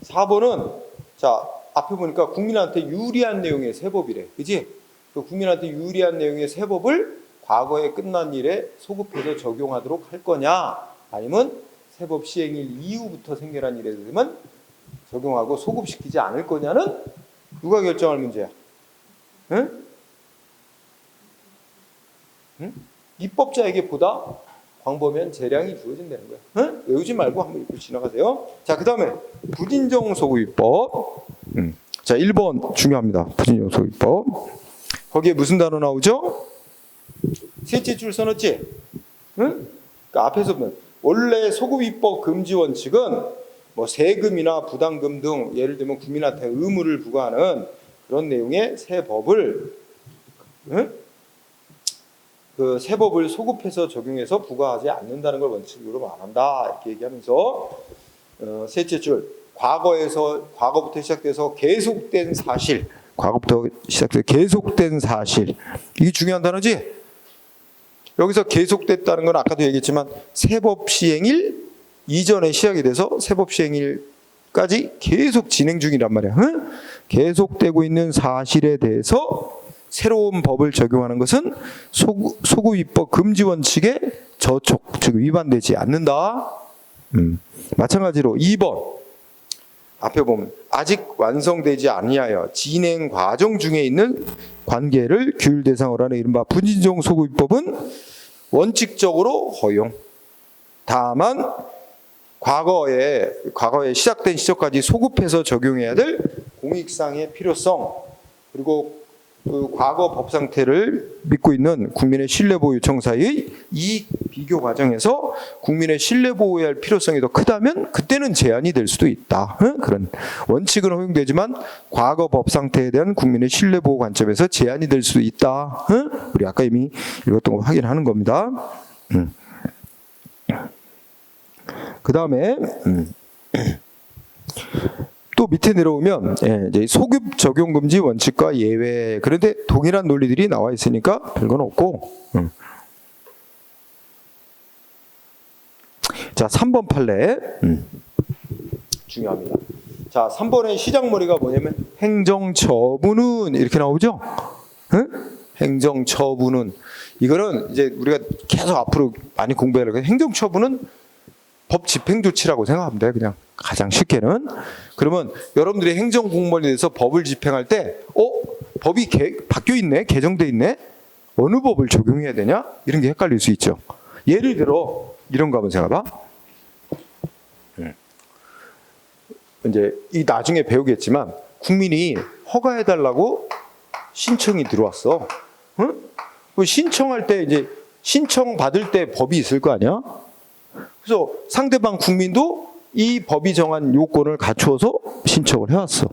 4번은 자, 앞에 보니까 국민한테 유리한 내용의 세법이래. 그지? 그 국민한테 유리한 내용의 세법을 과거에 끝난 일에 소급해서 적용하도록 할 거냐, 아니면 세법 시행일 이후부터 생겨난 일에 대해서만 적용하고 소급시키지 않을 거냐는 누가 결정할 문제야? 응? 응? 입법자에게 보다 광범위한 재량이 주어진다는 거야. 응? 외우지 말고 한번 읽고 지나가세요. 자, 그 다음에 부진정 소급입법. 자, 1번 중요합니다. 부진정 소급입법. 거기에 무슨 단어 나오죠? 셋째 줄 써놨지? 응? 그러니까 앞에서 보면 원래 소급입법 금지 원칙은 뭐 세금이나 부담금 등 예를 들면 국민한테 의무를 부과하는 그런 내용의 세법을, 응? 그 세법을 소급해서 적용해서 부과하지 않는다는 걸 원칙으로 말한다, 이렇게 얘기하면서 셋째 줄, 과거부터 시작돼서 계속된 사실, 과거부터 시작돼서 계속된 사실, 이게 중요한 단어지. 여기서 계속됐다는 건 아까도 얘기했지만 세법 시행일 이전에 시작이 돼서 세법 시행일까지 계속 진행 중이란 말이야. 응? 계속되고 있는 사실에 대해서 새로운 법을 적용하는 것은 소급입법 금지 원칙에 저촉, 즉 위반되지 않는다. 마찬가지로 2번 앞에 보면 아직 완성되지 아니하여 진행 과정 중에 있는 관계를 규율 대상으로 하는 이른바 부진정 소급입법은 원칙적으로 허용. 다만 과거에 시작된 시점까지 소급해서 적용해야 될 공익상의 필요성, 그리고 그 과거 법 상태를 믿고 있는 국민의 신뢰보호 요청 사이의 이익 비교 과정에서 국민의 신뢰보호해야 할 필요성이 더 크다면 그때는 제한이 될 수도 있다. 그런 원칙은 허용되지만 과거 법 상태에 대한 국민의 신뢰보호 관점에서 제한이 될 수도 있다. 우리 아까 이미 읽었던 거 확인하는 겁니다. 그 다음에 또 밑에 내려오면 이제 소급 적용 금지 원칙과 예외, 그런데 동일한 논리들이 나와 있으니까 별건 없고. 자, 3번 판례 중요합니다. 자, 3번의 시작머리가 뭐냐면 행정처분은 이렇게 나오죠. 행정처분은, 이거는 이제 우리가 계속 앞으로 많이 공부해야 할 거예요. 행정처분은 법 집행 조치라고 생각하면 돼요. 그냥 가장 쉽게는. 그러면 여러분들이 행정공무원에 대해서 법을 집행할 때 법이 바뀌어 있네, 개정돼 있네, 어느 법을 적용해야 되냐, 이런 게 헷갈릴 수 있죠. 예를 들어 이런 거 한번 생각해봐. 이제 이 나중에 배우겠지만 국민이 허가해달라고 신청이 들어왔어. 응? 신청할 때 이제 신청 받을 때 법이 있을 거 아니야? 그래서 상대방 국민도 이 법이 정한 요건을 갖추어서 신청을 해왔어.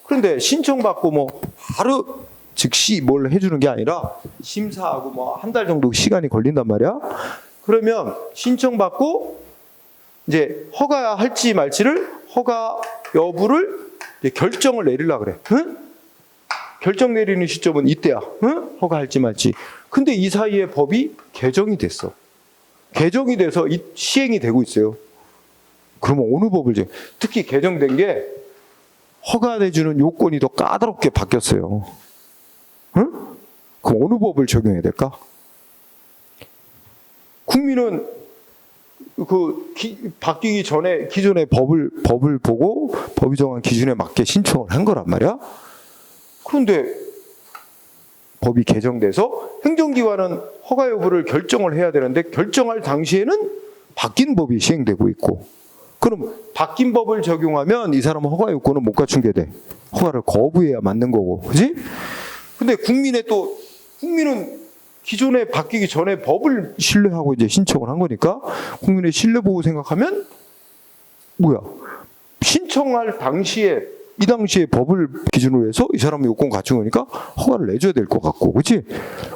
그런데 신청받고 뭐 바로 즉시 뭘 해주는 게 아니라 심사하고 뭐 한 달 정도 시간이 걸린단 말이야. 그러면 신청받고 이제 허가할지 말지를, 허가 여부를 이제 결정을 내리려고 그래. 응? 결정 내리는 시점은 이때야. 응? 허가할지 말지. 근데 이 사이에 법이 개정이 됐어. 개정이 돼서 시행이 되고 있어요. 그러면 어느 법을 특히 개정된 게 허가내주는 요건이 더 까다롭게 바뀌었어요. 응? 그럼 어느 법을 적용해야 될까? 국민은 바뀌기 전에 기존의 법을 보고 법이 정한 기준에 맞게 신청을 한 거란 말이야. 그런데 법이 개정돼서 행정기관은 허가 여부를 결정을 해야 되는데 결정할 당시에는 바뀐 법이 시행되고 있고, 그럼 바뀐 법을 적용하면 이 사람은 허가 요건을 못 갖춘 게 돼. 허가를 거부해야 맞는 거고, 그지? 근데 국민은 기존에 바뀌기 전에 법을 신뢰하고 이제 신청을 한 거니까 국민의 신뢰 보호 생각하면 신청할 당시에 이 당시에 법을 기준으로 해서 이 사람이 요건 갖춘 거니까 허가를 내줘야 될 것 같고, 그렇지?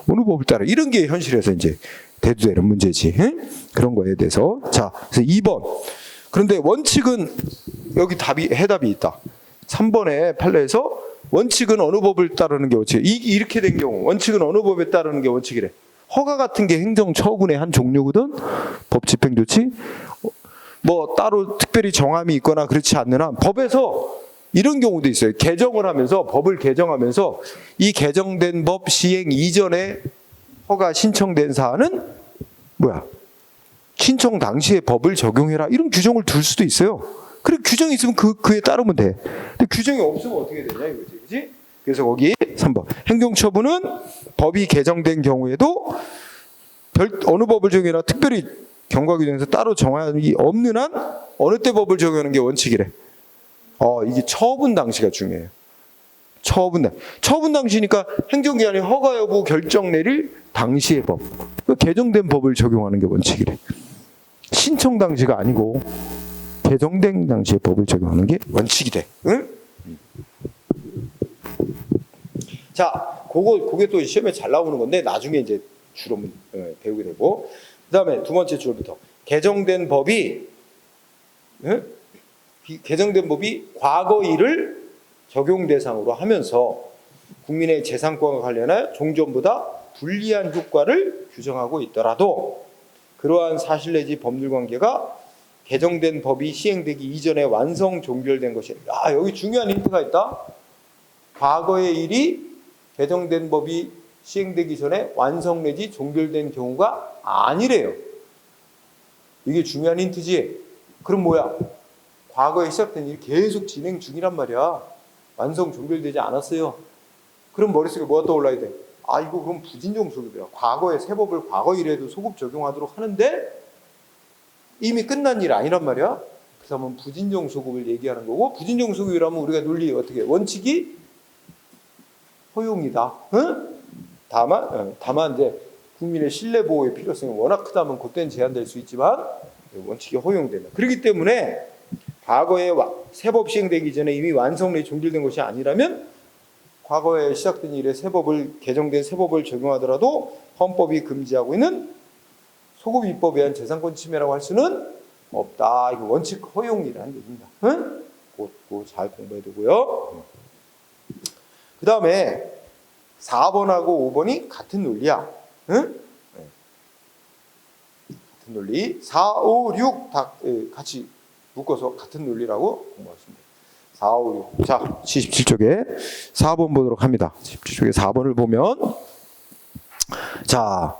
어느 법을 따라, 이런 게 현실에서 이제 대두되는 문제지. 그런 거에 대해서. 자, 그래서 2번. 그런데 원칙은 여기 해답이 있다. 3번의 판례에서 원칙은 어느 법을 따르는 게 원칙이래. 이렇게 된 경우 원칙은 어느 법에 따르는 게 원칙이래. 허가 같은 게 행정처분의 한 종류거든. 법 집행 조치. 뭐 따로 특별히 정함이 있거나 그렇지 않는 한 법에서 이런 경우도 있어요. 개정을 하면서 법을 개정하면서 이 개정된 법 시행 이전에 허가 신청된 사안은 뭐야? 신청 당시에 법을 적용해라 이런 규정을 둘 수도 있어요. 그래 규정이 있으면 그에 따르면 돼. 근데 규정이 없으면 어떻게 되냐 이거지, 그렇지? 그래서 거기 3번 행정처분은 법이 개정된 경우에도 어느 법을 적용해라 특별히 경과 규정에서 따로 정하기 없는 한 어느 때 법을 적용하는 게 원칙이래. 이게 처분 당시가 중요해요. 처분 당시니까 행정기관이 허가 여부 결정 내릴 당시의 법. 개정된 법을 적용하는 게 원칙이래. 신청 당시가 아니고 개정된 당시의 법을 적용하는 게 원칙이 돼. 응? 자, 그게 또 시험에 잘 나오는 건데 나중에 이제 주로 배우게 되고. 그다음에 두 번째 줄부터 개정된 법이 과거 일을 적용 대상으로 하면서 국민의 재산권과 관련해 종전보다 불리한 효과를 규정하고 있더라도 그러한 사실 내지 법률 관계가 개정된 법이 시행되기 이전에 완성 종결된 것이 여기 중요한 힌트가 있다. 과거의 일이 개정된 법이 시행되기 전에 완성 내지 종결된 경우가 아니래요. 이게 중요한 힌트지. 그럼 뭐야? 과거에 시작된 일이 계속 진행 중이란 말이야. 완성 종결되지 않았어요. 그럼 머릿속에 뭐가 떠올라야 돼? 이거 그럼 부진정 소급이야. 과거의 새 법을 과거 일에도 소급 적용하도록 하는데 이미 끝난 일 아니란 말이야. 그래서 한번 부진정 소급을 얘기하는 거고, 부진정 소급이라면 우리가 논리 어떻게 원칙이 허용이다. 응? 다만 이제 국민의 신뢰 보호의 필요성이 워낙 크다면 그때는 제한될 수 있지만 원칙이 허용된다. 그렇기 때문에 과거에 새 법 시행되기 전에 이미 완성 내지 종결된 것이 아니라면 과거에 시작된 일에 개정된 새 법을 적용하더라도 헌법이 금지하고 있는 소급 입법에 의한 재산권 침해라고 할 수는 없다. 이거 원칙 허용이라는 얘기입니다. 응? 그거 잘 공부해야 되고요. 그 다음에 4번하고 5번이 같은 논리야. 응? 같은 논리. 4, 5, 6 다 같이 묶어서 같은 논리라고 공부하시면 돼요. 4, 5, 6. 자, 77쪽에 4번 보도록 합니다. 77쪽에 4번을 보면, 자,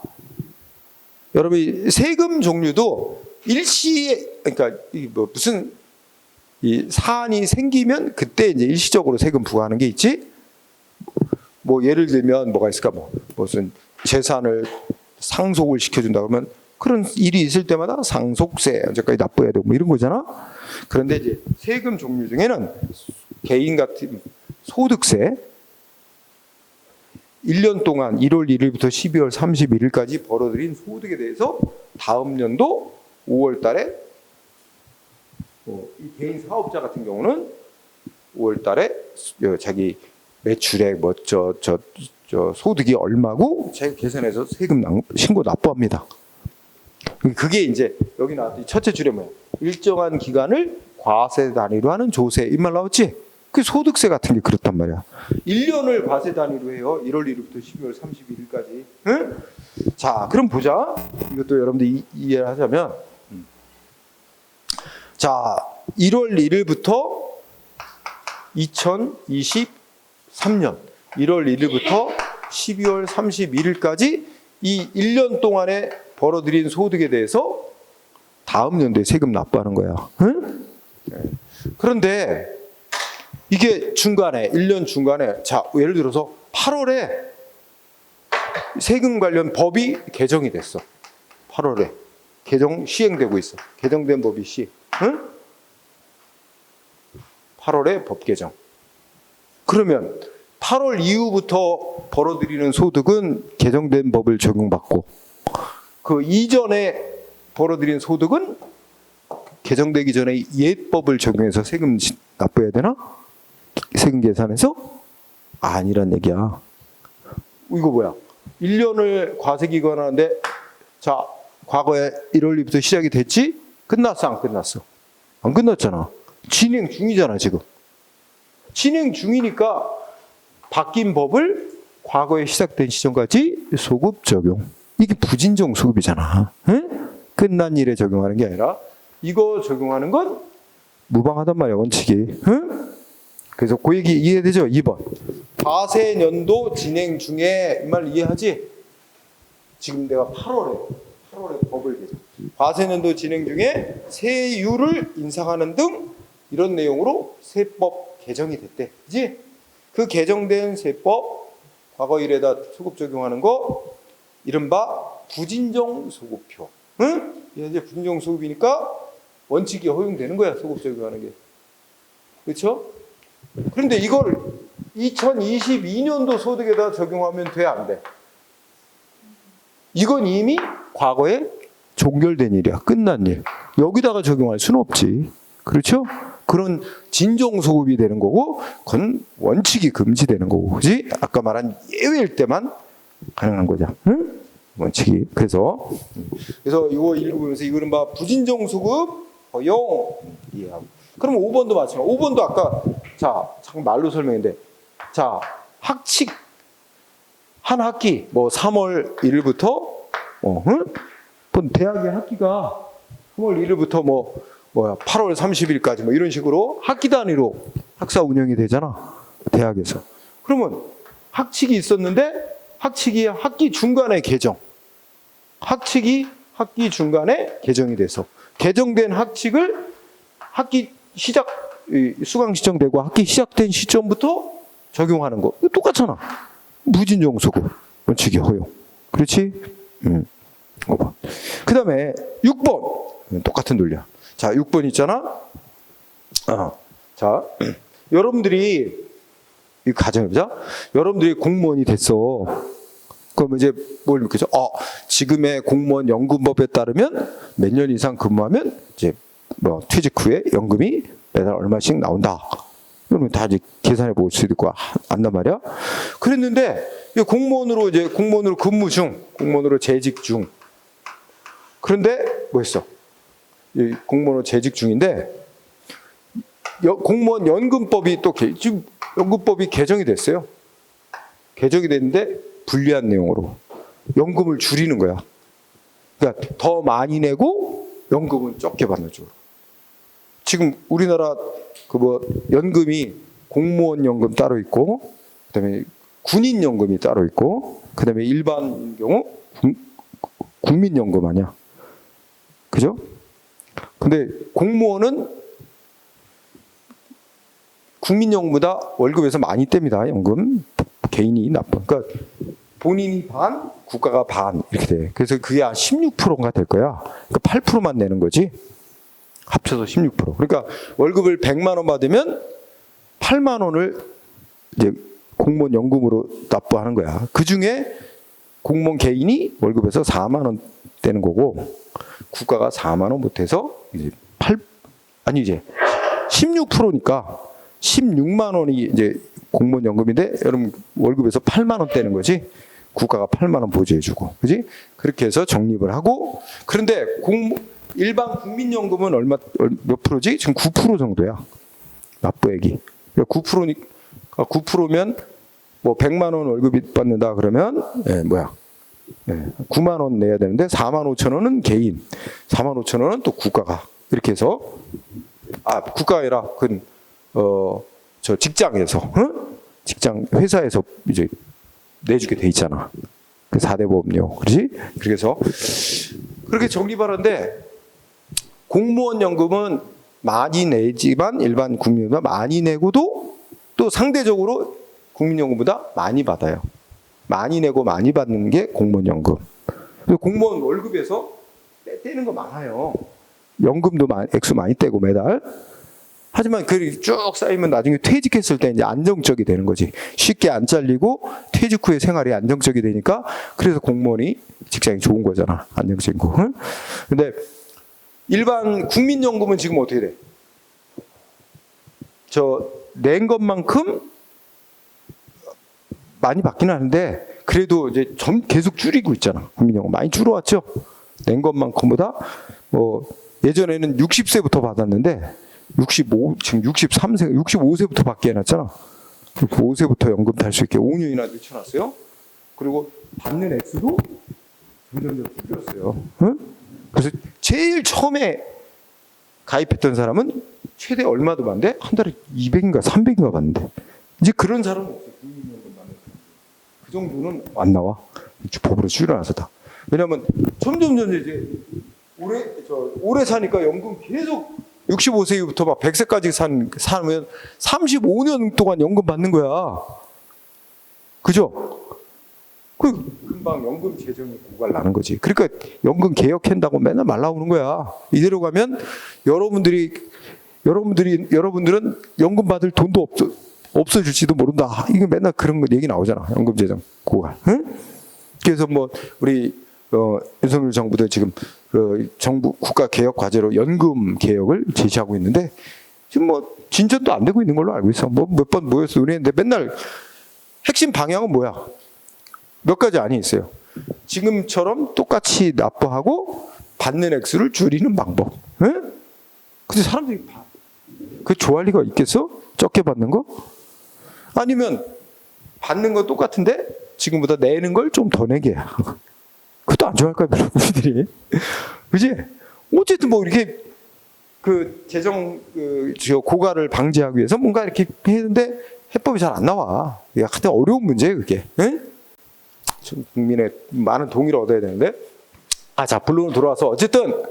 여러분 세금 종류도 일시에, 그러니까 무슨 사안이 생기면 그때 이제 일시적으로 세금 부과하는 게 있지. 예를 들면 뭐가 있을까? 무슨 재산을 상속을 시켜준다 그러면 그런 일이 있을 때마다 상속세 언제까지 납부해야 되고 이런 거잖아. 그런데 이제 세금 종류 중에는 개인 같은 소득세 1년 동안 1월 1일부터 12월 31일까지 벌어들인 소득에 대해서 다음 연도 5월 달에 이 개인 사업자 같은 경우는 5월 달에 자기 매출액 소득이 얼마고 제가 계산해서 세금 신고 납부합니다. 그게 이제 여기 나왔던 첫째 줄에 뭐야? 일정한 기간을 과세 단위로 하는 조세. 이 말 나왔지? 그 소득세 같은 게 그렇단 말이야. 1년을 과세 단위로 해요. 1월 1일부터 12월 31일까지. 응? 자, 그럼 보자. 이것도 여러분들 이해를 하자면, 자, 1월 1일부터 2023년 1월 1일부터 12월 31일까지 이 1년 동안에 벌어들인 소득에 대해서 다음 연도에 세금 납부하는 거야. 응? 그런데 이게 중간에 1년 중간에 자 예를 들어서 8월에 세금 관련 법이 개정이 됐어. 8월에 개정 시행되고 있어. 개정된 법이 응? 8월에 법 개정. 그러면 8월 이후부터 벌어들이는 소득은 개정된 법을 적용받고 그 이전에 벌어들인 소득은 개정되기 전에 옛 법을 적용해서 세금 납부해야 되나? 세금 계산해서? 아니란 얘기야. 이거 뭐야? 1년을 과세기간 하는데 자 과거에 1월 1일부터 시작이 됐지? 끝났어 안 끝났어? 안 끝났잖아. 진행 중이잖아 지금. 진행 중이니까 바뀐 법을 과거에 시작된 시점까지 소급 적용. 이게 부진정 소급이잖아. 응? 끝난 일에 적용하는 게 아니라 이거 적용하는 건 무방하단 말이야 원칙이. 응? 그래서 그 얘기 이해되죠? 2번. 과세년도 진행 중에 이 말 이해하지? 지금 내가 8월에 법을 개정. 과세년도 진행 중에 세율을 인상하는 등 이런 내용으로 세법 개정이 됐대. 그지? 그 개정된 세법 과거 일에다 소급 적용하는 거 이른바 부진정 소급표. 응? 이제 부진정 소급이니까 원칙이 허용되는 거야. 소급 적용하는 게. 그렇죠? 그런데 이걸 2022년도 소득에다 적용하면 돼, 안 돼? 이건 이미 과거에 종결된 일이야. 끝난 일. 여기다가 적용할 수는 없지. 그렇죠? 그런 진정소급이 되는 거고 그건 원칙이 금지되는 거고. 그지? 아까 말한 예외일 때만 가능한 거죠. 응? 원칙이. 그래서 이거 읽어보면서 이거는 부진정소급 허용 이해하고. 그럼 5번도 마찬가지. 5번도 아까 참 말로 설명했는데 학칙 한 학기 3월 1일부터 대학의 학기가 3월 1일부터 8월 30일까지 이런 식으로 학기 단위로 학사 운영이 되잖아. 대학에서. 그러면 학칙이 있었는데 학칙이 학기 중간에 개정. 학칙이 학기 중간에 개정이 돼서 개정된 학칙을 학기 시작 수강 시정되고 학기 시작된 시점부터 적용하는 거. 똑같잖아. 무진정소급 원칙이 허용. 그렇지? 그 다음에 6번 똑같은 논리야. 6번 있잖아. 여러분들이 이 가정해보자. 여러분들이 공무원이 됐어. 그럼 이제 뭘 느끼죠? 지금의 공무원 연금법에 따르면 몇 년 이상 근무하면 이제 퇴직 후에 연금이 매달 얼마씩 나온다. 그러면 다 이제 계산해 볼 수 있고 안단 말이야. 그랬는데 공무원으로 근무 중, 공무원으로 재직 중. 그런데 했어? 공무원으로 재직 중인데 공무원 연금법이 지금 연금법이 개정이 됐어요. 개정이 됐는데 불리한 내용으로 연금을 줄이는 거야. 그러니까 더 많이 내고 연금은 적게 받는 쪽으로. 지금 우리나라 연금이 공무원 연금 따로 있고, 그다음에 군인 연금이 따로 있고, 그다음에 일반인 경우 국민연금 아니야. 그죠? 근데 공무원은 국민연금보다 월급에서 많이 뗍니다. 연금. 개인이 나빠. 그러니까 본인이 반, 국가가 반 이렇게 돼. 그래서 그게 한 16%가 될 거야. 그러니까 8%만 내는 거지. 합쳐서 16%. 그러니까 월급을 100만 원 받으면 8만 원을 이제 공무원 연금으로 납부하는 거야. 그 중에 공무원 개인이 월급에서 4만 원 떼는 거고 국가가 4만 원 못해서 이제 16%니까 16만 원이 이제 공무원 연금인데 여러분 월급에서 8만 원 떼는 거지. 국가가 8만 원 보조해주고, 그지? 그렇게 해서 적립을 하고. 그런데 일반 국민연금은 몇 프로지? 지금 9% 정도야. 납부액이. 9%면 100만 원 월급이 받는다 그러면 9만 원 내야 되는데 4만 5천 원은 개인, 4만 5천 원은 또 국가가. 이렇게 해서 국가가 아니라 저 직장에서, 직장 회사에서 이제 내주게 돼 있잖아. 그 4대 보험료. 그렇지? 그렇게 해서 그렇게 적립하는데 공무원 연금은 많이 내지만 일반 국민연금보다 많이 내고도 또 상대적으로 국민연금보다 많이 받아요. 많이 내고 많이 받는 게 공무원 연금. 공무원 월급에서 떼는 거 많아요. 연금도 액수 많이 떼고 매달. 하지만 그게 쭉 쌓이면 나중에 퇴직했을 때 이제 안정적이 되는 거지. 쉽게 안 잘리고 퇴직 후에 생활이 안정적이 되니까 그래서 공무원이 직장이 좋은 거잖아. 안정적인 거. 근데 일반 국민연금은 지금 어떻게 돼? 낸 것만큼 많이 받기는 하는데 그래도 이제 계속 줄이고 있잖아. 국민연금 많이 줄어왔죠. 낸 것만큼보다 예전에는 60세부터 받았는데 65, 지금 63세, 65세부터 받게 해놨잖아. 5세부터 연금 탈 수 있게 5년이나 늦춰놨어요. 그리고 받는 액수도 점점 줄였어요. 응? 그래서 제일 처음에 가입했던 사람은 최대 얼마도 받는데? 한 달에 200인가 300인가 받는데. 이제 그런 사람은 없어요. 국민연금 받는 사람. 그 정도는 안 나와. 법으로 줄여놔서 다. 왜냐면 점점 이제 오래 사니까 연금 계속 65세 이후부터 막 100세까지 살면 35년 동안 연금 받는 거야. 그죠? 금방 연금 재정이 고갈 나는 거지. 그러니까 연금 개혁한다고 맨날 말 나오는 거야. 이대로 가면 여러분들은 연금 받을 돈도 없어질지도 모른다. 이게 맨날 그런 거 얘기 나오잖아. 연금 재정 고갈. 응? 그래서 뭐 우리 윤석열 정부도 지금 정부 국가 개혁 과제로 연금 개혁을 제시하고 있는데 지금 뭐 진전도 안 되고 있는 걸로 알고 있어. 뭐 몇 번 모였어. 우리는데 맨날 핵심 방향은 뭐야? 몇 가지 안이 있어요. 지금처럼 똑같이 납부하고 받는 액수를 줄이는 방법. 응? 근데 사람들이 그 좋아할 리가 있겠어? 적게 받는 거? 아니면 받는 건 똑같은데 지금보다 내는 걸 좀 더 내게. 그것도 안 좋아할까요, 우리들이? 그지? 어쨌든 뭐 이렇게 그 재정 고갈을 방지하기 위해서 뭔가 이렇게 했는데 해법이 잘 안 나와. 하여튼 어려운 문제예요, 그게. 응? 좀 국민의 많은 동의를 얻어야 되는데. 자, 본론으로 돌아와서 어쨌든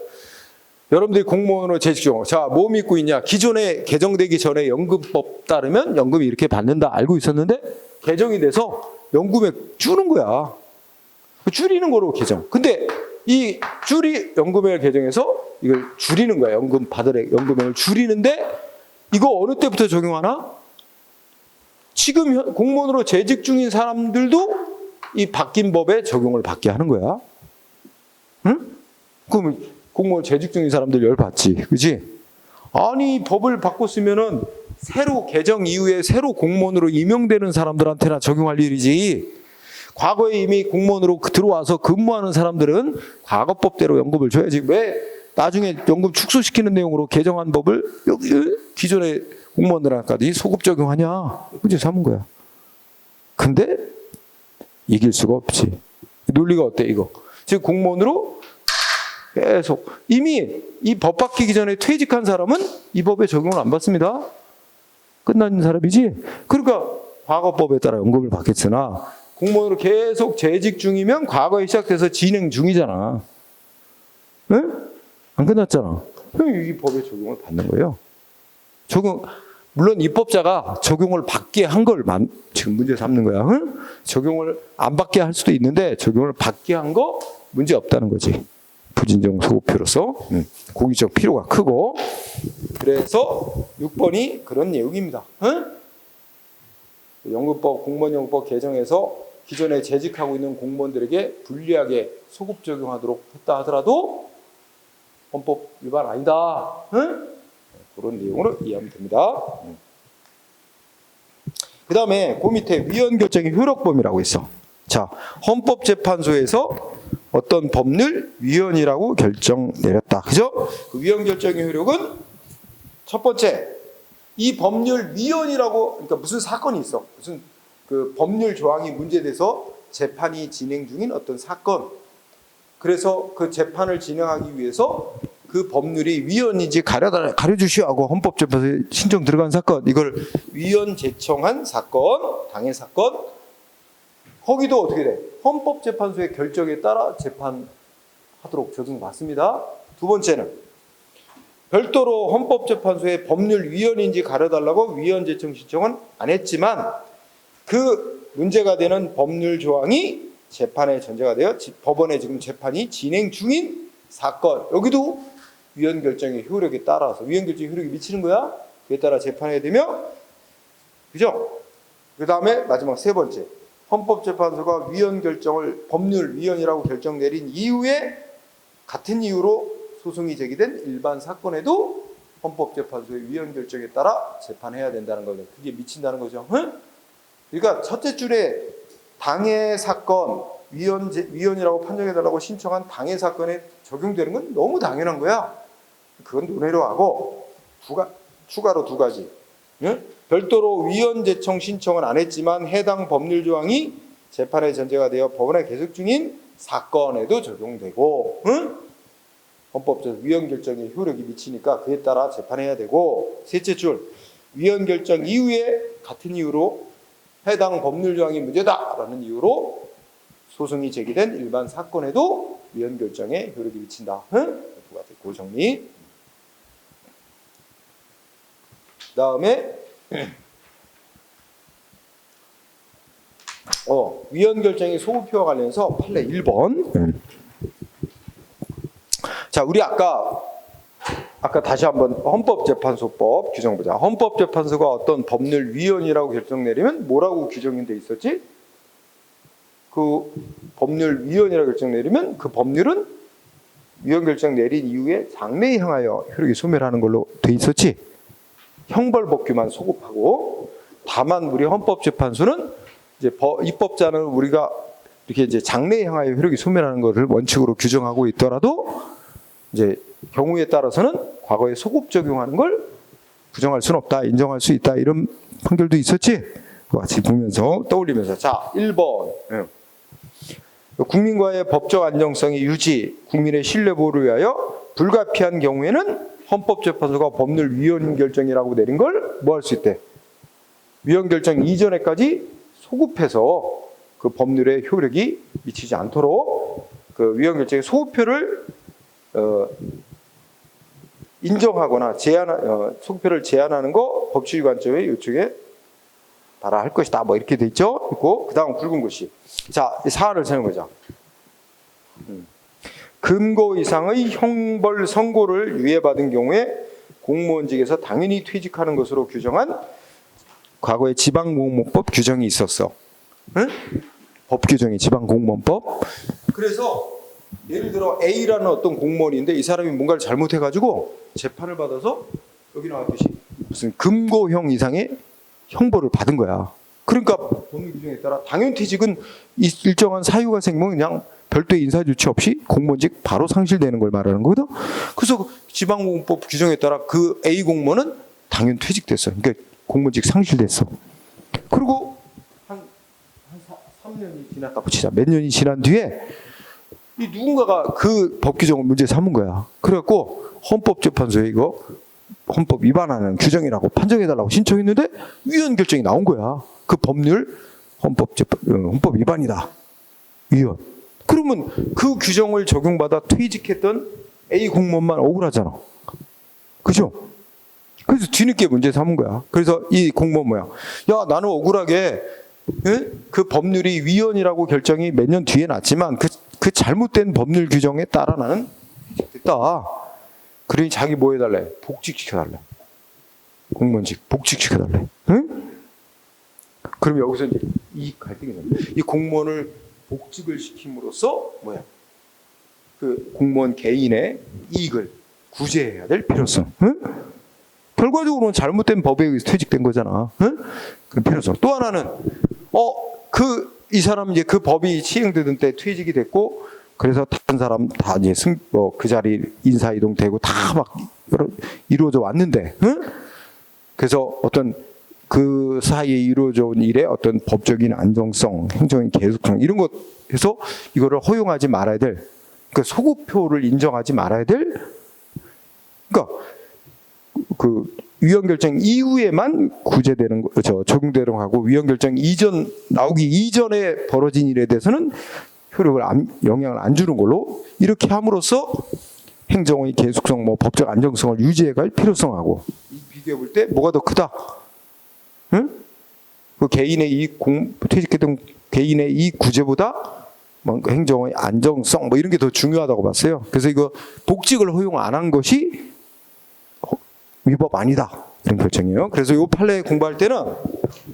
여러분들이 공무원으로 재직 중. 자, 뭐 믿고 있냐? 기존에 개정되기 전에 연금법 따르면 연금이 이렇게 받는다 알고 있었는데 개정이 돼서 연금액 주는 거야. 줄이는 거로 개정. 근데 이 연금액을 개정해서 이걸 줄이는 거야. 연금액을 줄이는데 이거 어느 때부터 적용하나? 지금 공무원으로 재직 중인 사람들도 이 바뀐 법에 적용을 받게 하는 거야. 응? 그럼 공무원 재직 중인 사람들 열받지. 그지? 아니, 법을 바꿨으면은 새로 개정 이후에 새로 공무원으로 임용되는 사람들한테나 적용할 일이지. 과거에 이미 공무원으로 들어와서 근무하는 사람들은 과거법대로 연금을 줘야지. 왜 나중에 연금 축소시키는 내용으로 개정한 법을 여기 기존의 공무원들한테까지 소급 적용하냐. 문제 삼은 거야. 근데 이길 수가 없지. 논리가 어때 이거? 지금 공무원으로 계속 이미 이 법 바뀌기 전에 퇴직한 사람은 이 법에 적용을 안 받습니다. 끝난 사람이지. 그러니까 과거법에 따라 연금을 받겠으나 공무원으로 계속 재직 중이면 과거에 시작돼서 진행 중이잖아. 응? 안 끝났잖아. 그럼 이 법에 적용을 받는 거예요. 물론 입법자가 적용을 받게 한 걸 지금 문제 삼는 거야. 응? 적용을 안 받게 할 수도 있는데 적용을 받게 한 거 문제 없다는 거지. 부진정 소급표로서 공익적 필요가 크고. 그래서 6번이 그런 내용입니다. 응? 연금법, 공무원연금법 개정해서 기존에 재직하고 있는 공무원들에게 불리하게 소급 적용하도록 했다 하더라도 헌법 위반 아니다. 응? 그런 내용으로 이해하면 됩니다. 그 다음에 그 밑에 위헌 결정의 효력범위라고 있어. 자, 헌법재판소에서 어떤 법률 위헌이라고 결정 내렸다. 그죠? 그 위헌 결정의 효력은 첫 번째, 이 법률 위헌이라고, 그러니까 무슨 사건이 있어. 무슨 그 법률 조항이 문제돼서 재판이 진행 중인 어떤 사건. 그래서 그 재판을 진행하기 위해서 그 법률이 위헌인지 가려주시오 하고 헌법재판소에 신청 들어간 사건. 이걸 위헌 제청한 사건, 당해 사건. 거기도 어떻게 돼? 헌법재판소의 결정에 따라 재판하도록 적용받습니다. 두 번째는 별도로 헌법재판소에 법률 위헌인지 가려달라고 위헌 제청 신청은 안 했지만 그 문제가 되는 법률 조항이 재판에 전제가 되어 법원에 지금 재판이 진행 중인 사건. 여기도 위헌 결정의 효력에 따라서 위헌 결정의 효력이 미치는 거야. 그에 따라 재판해야 되며, 그죠? 그 다음에 마지막 세 번째, 헌법재판소가 위헌 결정을 법률 위헌이라고 결정 내린 이후에 같은 이유로 소송이 제기된 일반 사건에도 헌법재판소의 위헌 결정에 따라 재판해야 된다는 거죠. 그게 미친다는 거죠. 응? 그러니까 첫째 줄에 당해 사건, 위헌이라고 판정해달라고 신청한 당해 사건에 적용되는 건 너무 당연한 거야. 그건 논외로 하고 추가로 두 가지. 응? 별도로 위헌 제청 신청은 안 했지만 해당 법률 조항이 재판에 전제가 되어 법원에 계속 중인 사건에도 적용되고, 응? 헌법적 위헌 결정에 효력이 미치니까 그에 따라 재판해야 되고, 셋째 줄, 위헌 결정 이후에 같은 이유로 해당 법률 조항이 문제다라는 이유로 소송이 제기된 일반 사건에도 위헌 결정에 효력이 미친다. 그 정리. 그다음에 위헌 결정의 소급표와 관련해서 판례 1번. 자, 우리 아까 다시 한번 헌법재판소법 규정 보자. 헌법재판소가 어떤 법률 위헌이라고 결정 내리면 뭐라고 규정이 돼 있었지? 그 법률 위헌이라고 결정 내리면 그 법률은 위헌 결정 내린 이후에 장래에 향하여 효력이 소멸하는 걸로 돼 있었지. 형벌법규만 소급하고, 다만 우리 헌법재판소는 이제 입법자는 우리가 이렇게 이제 장래에 향하여 효력이 소멸하는 것을 원칙으로 규정하고 있더라도 이제 경우에 따라서는 과거에 소급 적용하는 걸 부정할 수는 없다, 인정할 수 있다, 이런 판결도 있었지. 그거 같이 보면서 떠올리면서. 자, 1번. 국민과의 법적 안정성의 유지, 국민의 신뢰 보호를 위하여 불가피한 경우에는 헌법재판소가 법률 위헌 결정이라고 내린 걸 뭐 할 수 있대? 위헌 결정 이전에까지 소급해서 그 법률의 효력이 미치지 않도록 그 위헌 결정의 소급표를 인정하거나 소급표를 제한하는 거 법치주의 관점의 요청에 따라 할 것이다. 뭐 이렇게 돼 있죠. 있고, 그 다음 굵은 글씨. 자, 사안을 세는 거죠. 금고 이상의 형벌 선고를 유예받은 경우에 공무원직에서 당연히 퇴직하는 것으로 규정한 과거의 지방공무원법 규정이 있었어. 응? 법 규정이 지방공무원법. 그래서 예를 들어 A라는 어떤 공무원인데 이 사람이 뭔가를 잘못해가지고 재판을 받아서 여기 나왔듯이 무슨 금고형 이상의 형벌을 받은 거야. 그러니까 법률 규정에 따라 당연 퇴직은 일정한 사유가 생기면 그냥 별도의 인사조치 없이 공무원직 바로 상실되는 걸 말하는 거거든. 그래서 지방공무원법 규정에 따라 그 A 공무원은 당연 퇴직됐어. 그러니까 공무원직 상실됐어. 그리고 한 3년이 지났다고 치자. 몇 년이 지난 뒤에 이 누군가가 그 법 규정을 문제 삼은 거야. 그래갖고 헌법재판소에 이거 헌법 위반하는 규정이라고 판정해달라고 신청했는데 위헌 결정이 나온 거야. 그 법률 헌법 위반이다. 위헌. 그러면 그 규정을 적용받아 퇴직했던 A 공무원만 억울하잖아. 그죠? 그래서 뒤늦게 문제 삼은 거야. 그래서 이 공무원 뭐야? 야, 나는 억울하게 그 법률이 위헌이라고 결정이 몇 년 뒤에 났지만 그 잘못된 법률 규정에 따라 나는 퇴직됐다. 그러니 자기 뭐 해달래? 복직시켜달래. 공무원직 복직시켜달래. 응? 그럼 여기서 이제 이 갈등이 나요. 이 공무원을 복직을 시킴으로써 뭐야? 그 공무원 개인의 이익을 구제해야 될 필요성. 응? 결과적으로는 잘못된 법에 의해서 퇴직된 거잖아. 응? 그 필요성. 또 하나는 이 사람 이제 그 법이 시행되던 때 퇴직이 됐고, 그래서 다른 사람 다 이제 그 자리 인사 이동되고 다 막 이루어져 왔는데, 응? 그래서 어떤 그 사이에 이루어져 온 일의 어떤 법적인 안정성, 행정의 계속성 이런 것 해서 이거를 허용하지 말아야 될, 그 소급표를 인정하지 말아야 될, 그러니까 그 위헌 결정 이후에만 구제되는 적용되는 하고 위헌 결정 이전 나오기 이전에 벌어진 일에 대해서는 효력을 영향을 안 주는 걸로 이렇게 함으로써 행정의 계속성, 뭐 법적 안정성을 유지해갈 필요성하고 비교해 볼 때 뭐가 더 크다? 응? 그 개인의 이익 퇴직했던 개인의 이익 구제보다 뭐 행정의 안정성 뭐 이런 게 더 중요하다고 봤어요. 그래서 이거 복직을 허용 안 한 것이 위법 아니다 이런 결정이에요. 그래서 이 판례 공부할 때는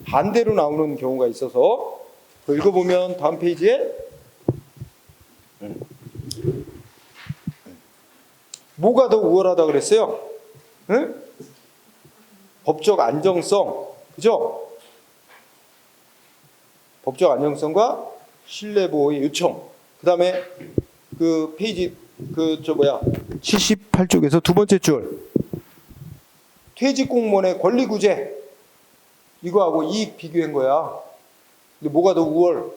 반대로 나오는 경우가 있어서 읽어보면 다음 페이지에 뭐가 더 우월하다 그랬어요? 응? 법적 안정성, 그죠? 법적 안정성과 신뢰 보호의 요청. 그다음에 그 페이지 78쪽에서 두 번째 줄. 퇴직 공무원의 권리 구제. 이거하고 이익 비교한 거야. 근데 뭐가 더 우월?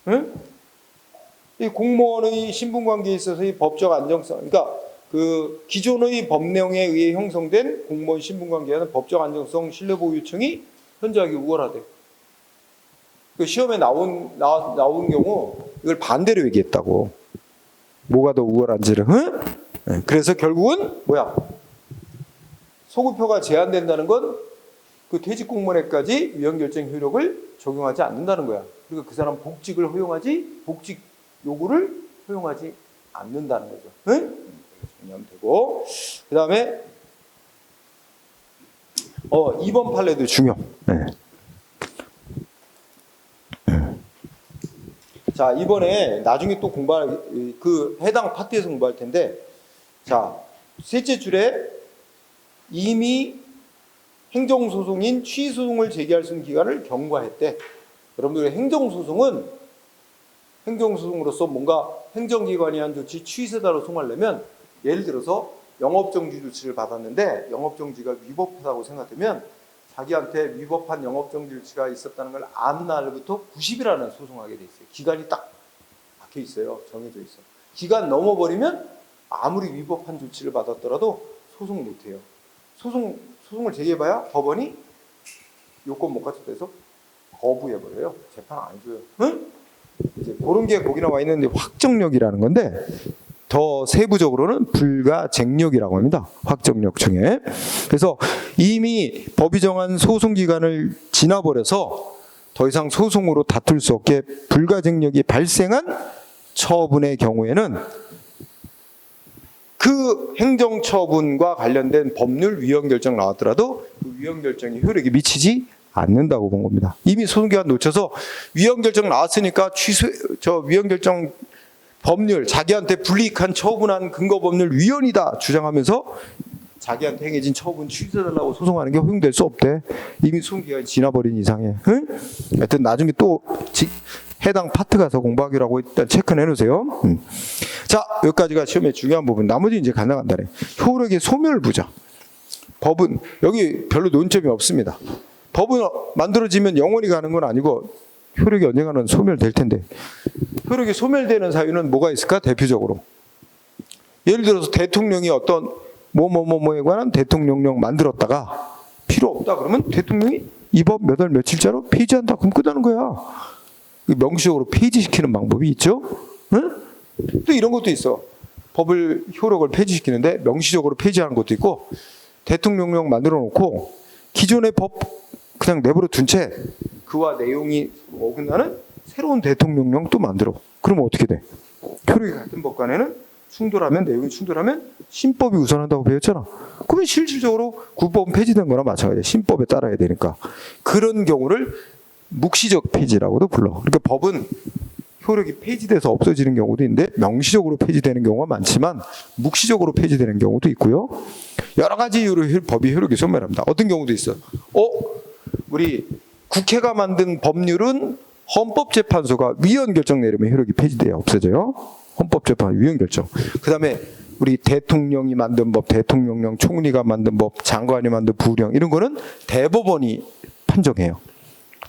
응? 이 공무원의 신분관계에 있어서의 법적 안정성, 그러니까 그 기존의 법령에 의해 형성된 공무원 신분관계와는 법적 안정성 신뢰보호 요청이 현저하게 우월하대. 그 시험에 나온 경우 이걸 반대로 얘기했다고. 뭐가 더 우월한지를. 응? 네, 그래서 결국은 뭐야? 소급표가 제한된다는 건 그 퇴직 공무원에까지 위헌결정 효력을 적용하지 않는다는 거야. 그리고 그 사람 복직 요구를 허용하지 않는다는 거죠. 응? 정리하면 되고. 그 다음에 2번 판례도 중요. 네. 자, 이번에 나중에 또 공부할 그 해당 파트에서 공부할 텐데, 자, 셋째 줄에 이미 행정소송인 취소송을 제기할 수 있는 기간을 경과했대. 여러분들 행정소송으로서 뭔가 행정기관이 한 조치 취소다로 소송하려면, 예를 들어서 영업정지 조치를 받았는데 영업정지가 위법하다고 생각되면 자기한테 위법한 영업정지 조치가 있었다는 걸 아는 날부터 90일이라는 소송하게 돼 있어요. 기간이 딱 박혀 있어요. 정해져 있어. 기간 넘어버리면 아무리 위법한 조치를 받았더라도 소송 못해요. 소송을 제기해봐야 법원이 요건 못 갖췄다 해서 거부해버려요. 재판 안 해줘요. 응? 이제 그런 게 거기 나와 있는데 확정력이라는 건데 더 세부적으로는 불가쟁력이라고 합니다. 확정력 중에. 그래서 이미 법이 정한 소송 기간을 지나버려서 더 이상 소송으로 다툴 수 없게 불가쟁력이 발생한 처분의 경우에는 그 행정처분과 관련된 법률 위헌결정 나왔더라도 그 위헌결정이 효력이 미치지 않는다고 본 겁니다. 이미 소송기간 놓쳐서 위헌결정 나왔으니까 위헌결정 법률, 자기한테 불이익한 처분한 근거법률 위헌이다 주장하면서 자기한테 행해진 처분 취소해달라고 소송하는 게 허용될 수 없대. 이미 소송기간이 지나버린 이상에. 응? 하여튼 나중에 또 해당 파트 가서 공부하기로 하고 일단 체크해 놓으세요. 자, 여기까지가 시험의 중요한 부분. 나머지 이제 간단간단해. 효력의 소멸 부자. 법은 여기 별로 논점이 없습니다. 법은 만들어지면 영원히 가는 건 아니고 효력이 언젠가는 소멸될 텐데, 효력이 소멸되는 사유는 뭐가 있을까? 대표적으로 예를 들어서 대통령이 어떤 뭐뭐뭐뭐에 관한 대통령령 만들었다가 필요 없다 그러면 대통령이 이 법 몇 월 며칠자로 폐지한다 그럼 끝나는 거야. 명시적으로 폐지시키는 방법이 있죠. 응? 또 이런 것도 있어. 법을 효력을 폐지시키는데 명시적으로 폐지하는 것도 있고, 대통령령 만들어 놓고 기존의 법 그냥 내버려 둔 채 그와 내용이 어긋나는 새로운 대통령령 또 만들어. 그러면 어떻게 돼? 효력이 같은 법 간에는 충돌하면, 내용이 충돌하면 신법이 우선한다고 배웠잖아. 그러면 실질적으로 구법은 폐지된 거나 마찬가지야. 신법에 따라야 되니까. 그런 경우를 묵시적 폐지라고도 불러. 그러니까 법은 효력이 폐지돼서 없어지는 경우도 있는데 명시적으로 폐지되는 경우가 많지만 묵시적으로 폐지되는 경우도 있고요. 여러 가지 이유로 법이 효력이 소멸합니다. 어떤 경우도 있어. 우리 국회가 만든 법률은 헌법재판소가 위헌결정 내리면 효력이 폐지돼요. 없어져요. 헌법재판 위헌결정. 그 다음에 우리 대통령이 만든 법, 대통령령, 총리가 만든 법, 장관이 만든 부령, 이런 거는 대법원이 판정해요.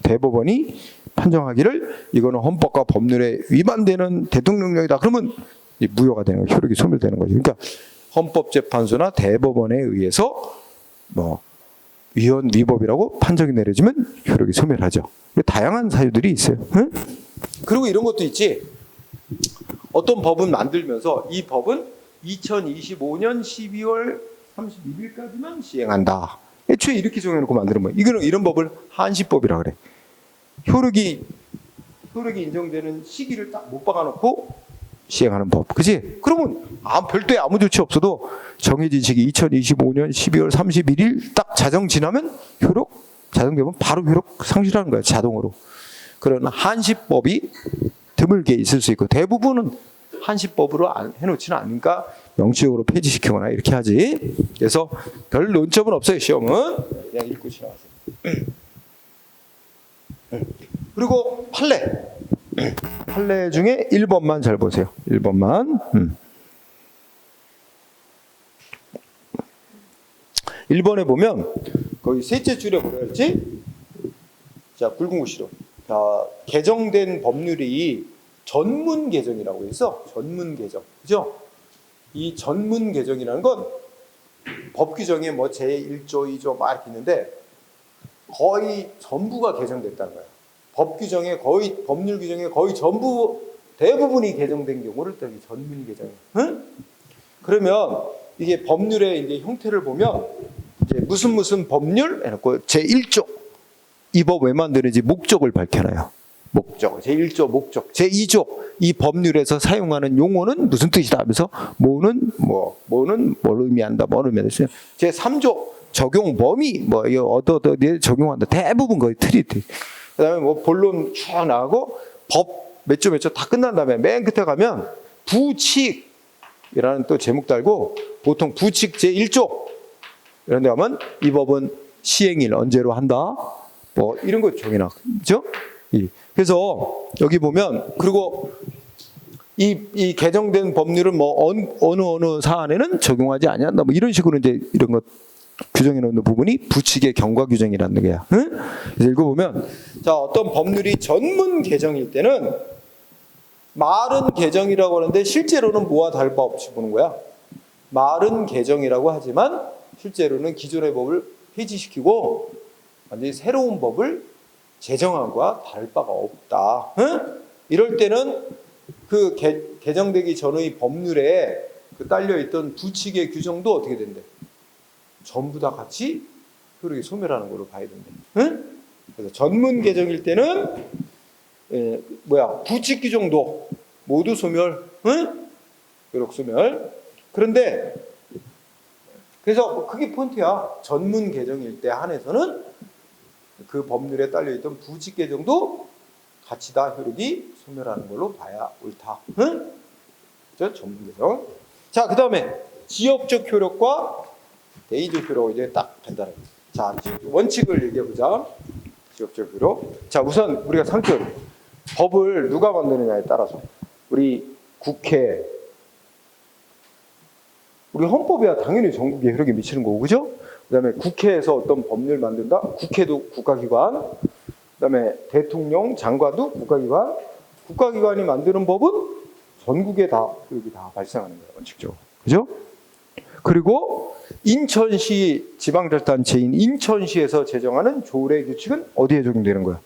대법원이 판정하기를 이거는 헌법과 법률에 위반되는 대통령령이다. 그러면 무효가 되는 거예요. 효력이 소멸되는 거죠. 그러니까 헌법재판소나 대법원에 의해서 위헌 위법이라고 판정이 내려지면 효력이 소멸하죠. 다양한 사유들이 있어요. 응? 그리고 이런 것도 있지. 어떤 법은 만들면서 이 법은 2025년 12월 31일까지만 시행한다. 애초에 이렇게 정해놓고 만드는 거예요. 이런 법을 한시법이라 그래. 효력이 인정되는 시기를 딱 못 박아놓고 시행하는 법. 그치? 그러면 별도의 아무 조치 없어도 정해진 시기 2025년 12월 31일 딱 자정 지나면 자정되면 바로 효력 상실하는 거야. 자동으로. 그런 한시법이 드물게 있을 수 있고, 대부분은 한시법으로 해놓지는 않으니까 명시적으로 폐지시키거나 이렇게 하지. 그래서 별 논점은 없어요. 시험은 그냥 읽고 지나가세요. 그리고 판례 중에 1번만 잘 보세요. 1번만. 1번에 보면 거기 셋째 줄에 뭐라 그랬지? 자, 굵은 글씨로. 자, 개정된 법률이 전문 개정이라고 해서 전문 개정, 그죠? 이 전문 개정이라는 건 법 규정에 뭐 제1조, 2조 막 이렇게 있는데 거의 전부가 개정됐다는 거예요. 법 규정에 거의 법률 규정에 거의 전부 대부분이 개정된 경우를 또 전문 개정이에요. 응? 그러면 이게 법률의 이제 형태를 보면 이제 무슨 법률 해놓고 제1조 이 법 왜 만드는지 목적을 밝혀놔요. 목적, 제1조 목적, 제2조 이 법률에서 사용하는 용어는 무슨 뜻이다 하면서 뭐는 뭘 의미한다, 뭘 의미한다. 제3조 적용 범위 뭐 이거 적용한다. 대부분 거의 틀이. 그다음에 뭐 본론 쭉 나가고 법 몇 조 다 끝난 다음에 맨 끝에 가면 부칙이라는 또 제목 달고 보통 부칙 제1조 이런 데 가면 이 법은 시행일 언제로 한다. 뭐 이런 거 정해놔. 그죠? 그래서 여기 보면 그리고 이 개정된 법률은 뭐 어느 사안에는 적용하지 아니한다. 뭐 이런 식으로 이제 이런 것 규정해 놓는 부분이 부칙의 경과 규정이라는 거야. 응? 그래서 읽어보면 자 어떤 법률이 전문 개정일 때는 말은 개정이라고 하는데 실제로는 뭐와 다를 바 없이 보는 거야. 말은 개정이라고 하지만 실제로는 기존의 법을 폐지시키고 완전히 새로운 법을 제정한 것과 다를 바가 없다. 응? 이럴 때는 그 개정되기 전의 법률에 그 딸려있던 부칙의 규정도 어떻게 된대? 전부 다 같이 효력이 소멸하는 걸로 봐야 된대. 응? 그래서 전문 개정일 때는 부칙 규정도 모두 소멸, 응? 효력 소멸. 그런데 그래서 그게 포인트야. 전문 개정일 때 한해서는 그 법률에 딸려있던 부칙 개정도 같이 다 효력이 소멸하는 걸로 봐야 옳다. 응? 그죠? 전문 개정. 자, 그 다음에 지역적 효력과 대의적 효력 이제 딱 간단해. 자, 원칙을 얘기해보자. 지역적 효력. 자, 우선 우리가 상식 법을 누가 만드느냐에 따라서 우리 국회, 우리 헌법이야 당연히 전국에 효력이 미치는 거고, 그죠? 그 다음에 국회에서 어떤 법률 만든다? 국회도 국가기관. 그 다음에 대통령, 장관도 국가기관. 국가기관이 만드는 법은 전국에 다 효력이 다 발생하는 거예요, 원칙적으로. 그죠? 그리고 인천시 지방자치단체인 인천시에서 제정하는 조례 규칙은 어디에 적용되는 거야?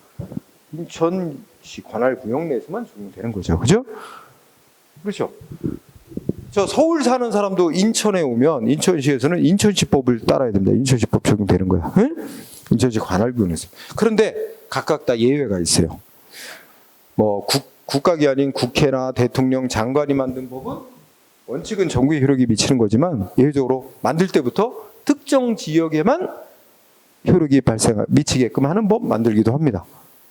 인천시 관할 구역 내에서만 적용되는 거죠. 그죠? 그렇죠? 저 서울 사는 사람도 인천에 오면 인천시에서는 인천시법을 따라야 됩니다. 인천시법 적용되는 거야. 응? 인천시 관할구역에서. 그런데 각각 다 예외가 있어요. 뭐 국가기관인 국회나 대통령, 장관이 만든 법은 원칙은 전국에 효력이 미치는 거지만 예외적으로 만들 때부터 특정 지역에만 효력이 미치게끔 하는 법 만들기도 합니다.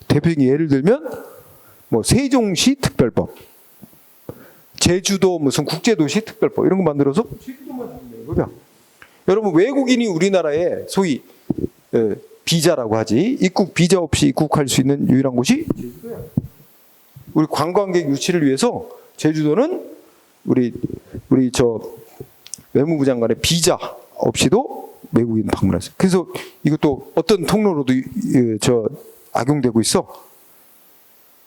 대표적인 예를 들면 뭐 세종시 특별법, 제주도 무슨 국제도시 특별법 이런 거 만들어서 제주도만 적용되는 거죠. 여러분 외국인이 우리나라에 소위 비자라고 하지 입국 비자 없이 입국할 수 있는 유일한 곳이 제주도야. 우리 관광객 유치를 위해서 제주도는 우리 저 외무부 장관의 비자 없이도 외국인 방문했어요. 그래서 이것도 어떤 통로로도 악용되고 있어.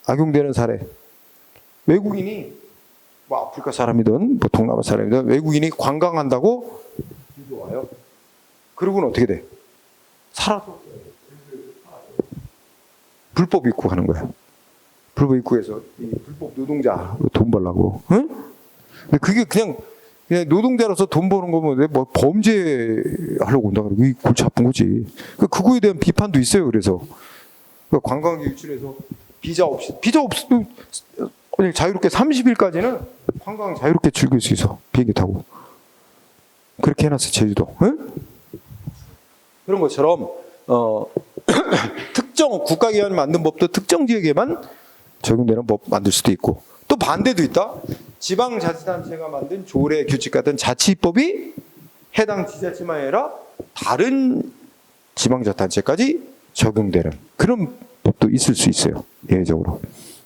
악용되는 사례. 외국인이 뭐 아프리카 사람이든 뭐 동남아 사람이든 외국인이 관광한다고 와요. 그러고는 어떻게 돼? 살아서 불법 입국하는 거야. 불법 입국해서 이 불법 노동자 돈 벌라고. 응? 근데 그게 그냥 노동자로서 돈 버는 거면 뭐 범죄 하려고 온다 그러고 이 골치 아픈 거지. 그거에 대한 비판도 있어요. 그래서 관광객 유치해서 비자 없이도 그냥 자유롭게 30일까지는 관광 자유롭게 즐길 수 있어. 비행기 타고. 그렇게 해놨어 제주도. 응? 그런 것처럼 특정 국가기관이 만든 법도 특정 지역에만 적용되는 법 만들 수도 있고 또 반대도 있다. 지방자치단체가 만든 조례, 규칙 같은 자치법이 해당 지자체만 아니라 다른 지방자치단체까지 적용되는 그런 법도 있을 수 있어요. 예외적으로.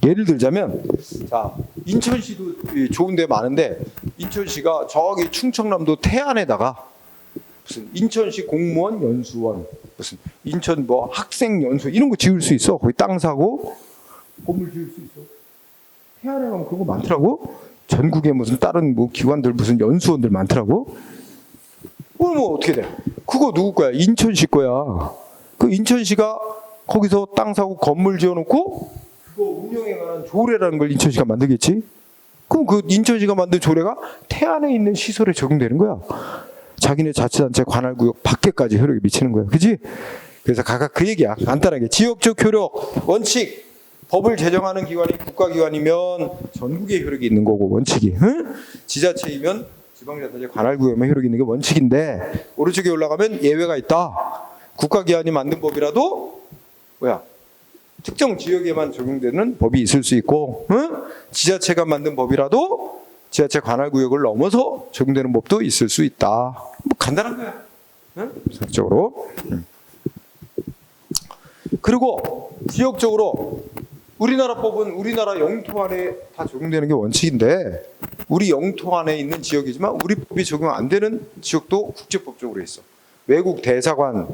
예를 들자면 자 인천시도 좋은 데 많은데 인천시가 저기 충청남도 태안에다가 무슨 인천시 공무원 연수원 무슨 인천 뭐 학생 연수 이런 거 지을 수 있어. 거기 땅 사고 건물 지을 수 있어. 태안에 가면 그거 많더라고. 전국에 무슨 다른 뭐 기관들 무슨 연수원들 많더라고. 뭐 어떻게 돼? 그거 누구 거야? 인천시 거야. 그 인천시가 거기서 땅 사고 건물 지어놓고 그거 운영에 관한 조례라는 걸 인천시가 만들겠지. 그럼 그 인천시가 만든 조례가 태안에 있는 시설에 적용되는 거야. 자기네 자치단체 관할구역 밖에까지 효력이 미치는 거야. 그지? 그래서 각각 그 얘기야. 간단하게 지역적 효력 원칙. 법을 제정하는 기관이 국가기관이면 전국에 효력이 있는 거고 원칙이. 응? 지자체이면 지방자치단체 관할구역에 효력이 있는 게 원칙인데 오른쪽에 올라가면 예외가 있다. 국가기관이 만든 법이라도 뭐야? 특정 지역에만 적용되는 법이 있을 수 있고, 응? 지자체가 만든 법이라도 지자체 관할구역을 넘어서 적용되는 법도 있을 수 있다. 뭐 간단한 거야. 응? 적극적으로. 그리고 지역적으로 우리나라 법은 우리나라 영토 안에 다 적용되는 게 원칙인데 우리 영토 안에 있는 지역이지만 우리 법이 적용 안 되는 지역도 국제법적으로 있어. 외국 대사관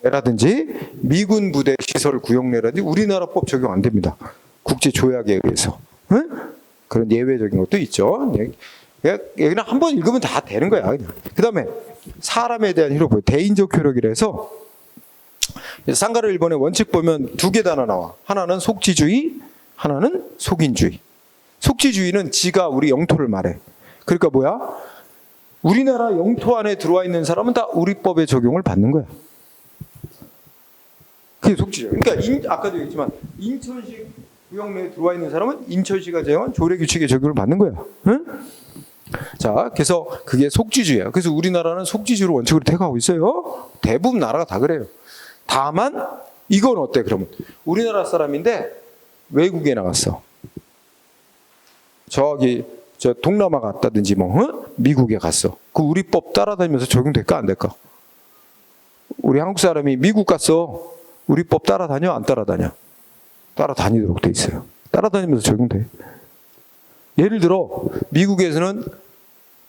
구역내라든지 미군 부대 시설 구역내라든지 우리나라 법 적용 안 됩니다. 국제 조약에 의해서. 응? 그런 예외적인 것도 있죠. 여기는 한번 읽으면 다 되는 거야. 그 다음에 사람에 대한 효력, 대인적 효력이라서 상가를 일본의 원칙 보면 두 개 단어 나와. 하나는 속지주의, 하나는 속인주의. 속지주의는 지가 우리 영토를 말해. 그러니까 뭐야? 우리나라 영토 안에 들어와 있는 사람은 다 우리 법의 적용을 받는 거야. 그게 속지주의. 그러니까 아까도 얘기했지만 인천시 구역 내에 들어와 있는 사람은 인천시가 제정한 조례 규칙의 적용을 받는 거야. 응? 자, 그래서 그게 속지주의야. 그래서 우리나라는 속지주의를 원칙으로 택하고 있어요. 대부분 나라가 다 그래요. 다만 이건 어때 그러면? 우리나라 사람인데 외국에 나갔어. 저기 저 동남아 갔다든지 뭐 미국에 갔어. 그 우리 법 따라다니면서 적용될까 안 될까? 우리 한국 사람이 미국 갔어. 우리 법 따라다녀 안 따라다녀? 따라다니도록 돼 있어요. 따라다니면서 적용돼. 예를 들어 미국에서는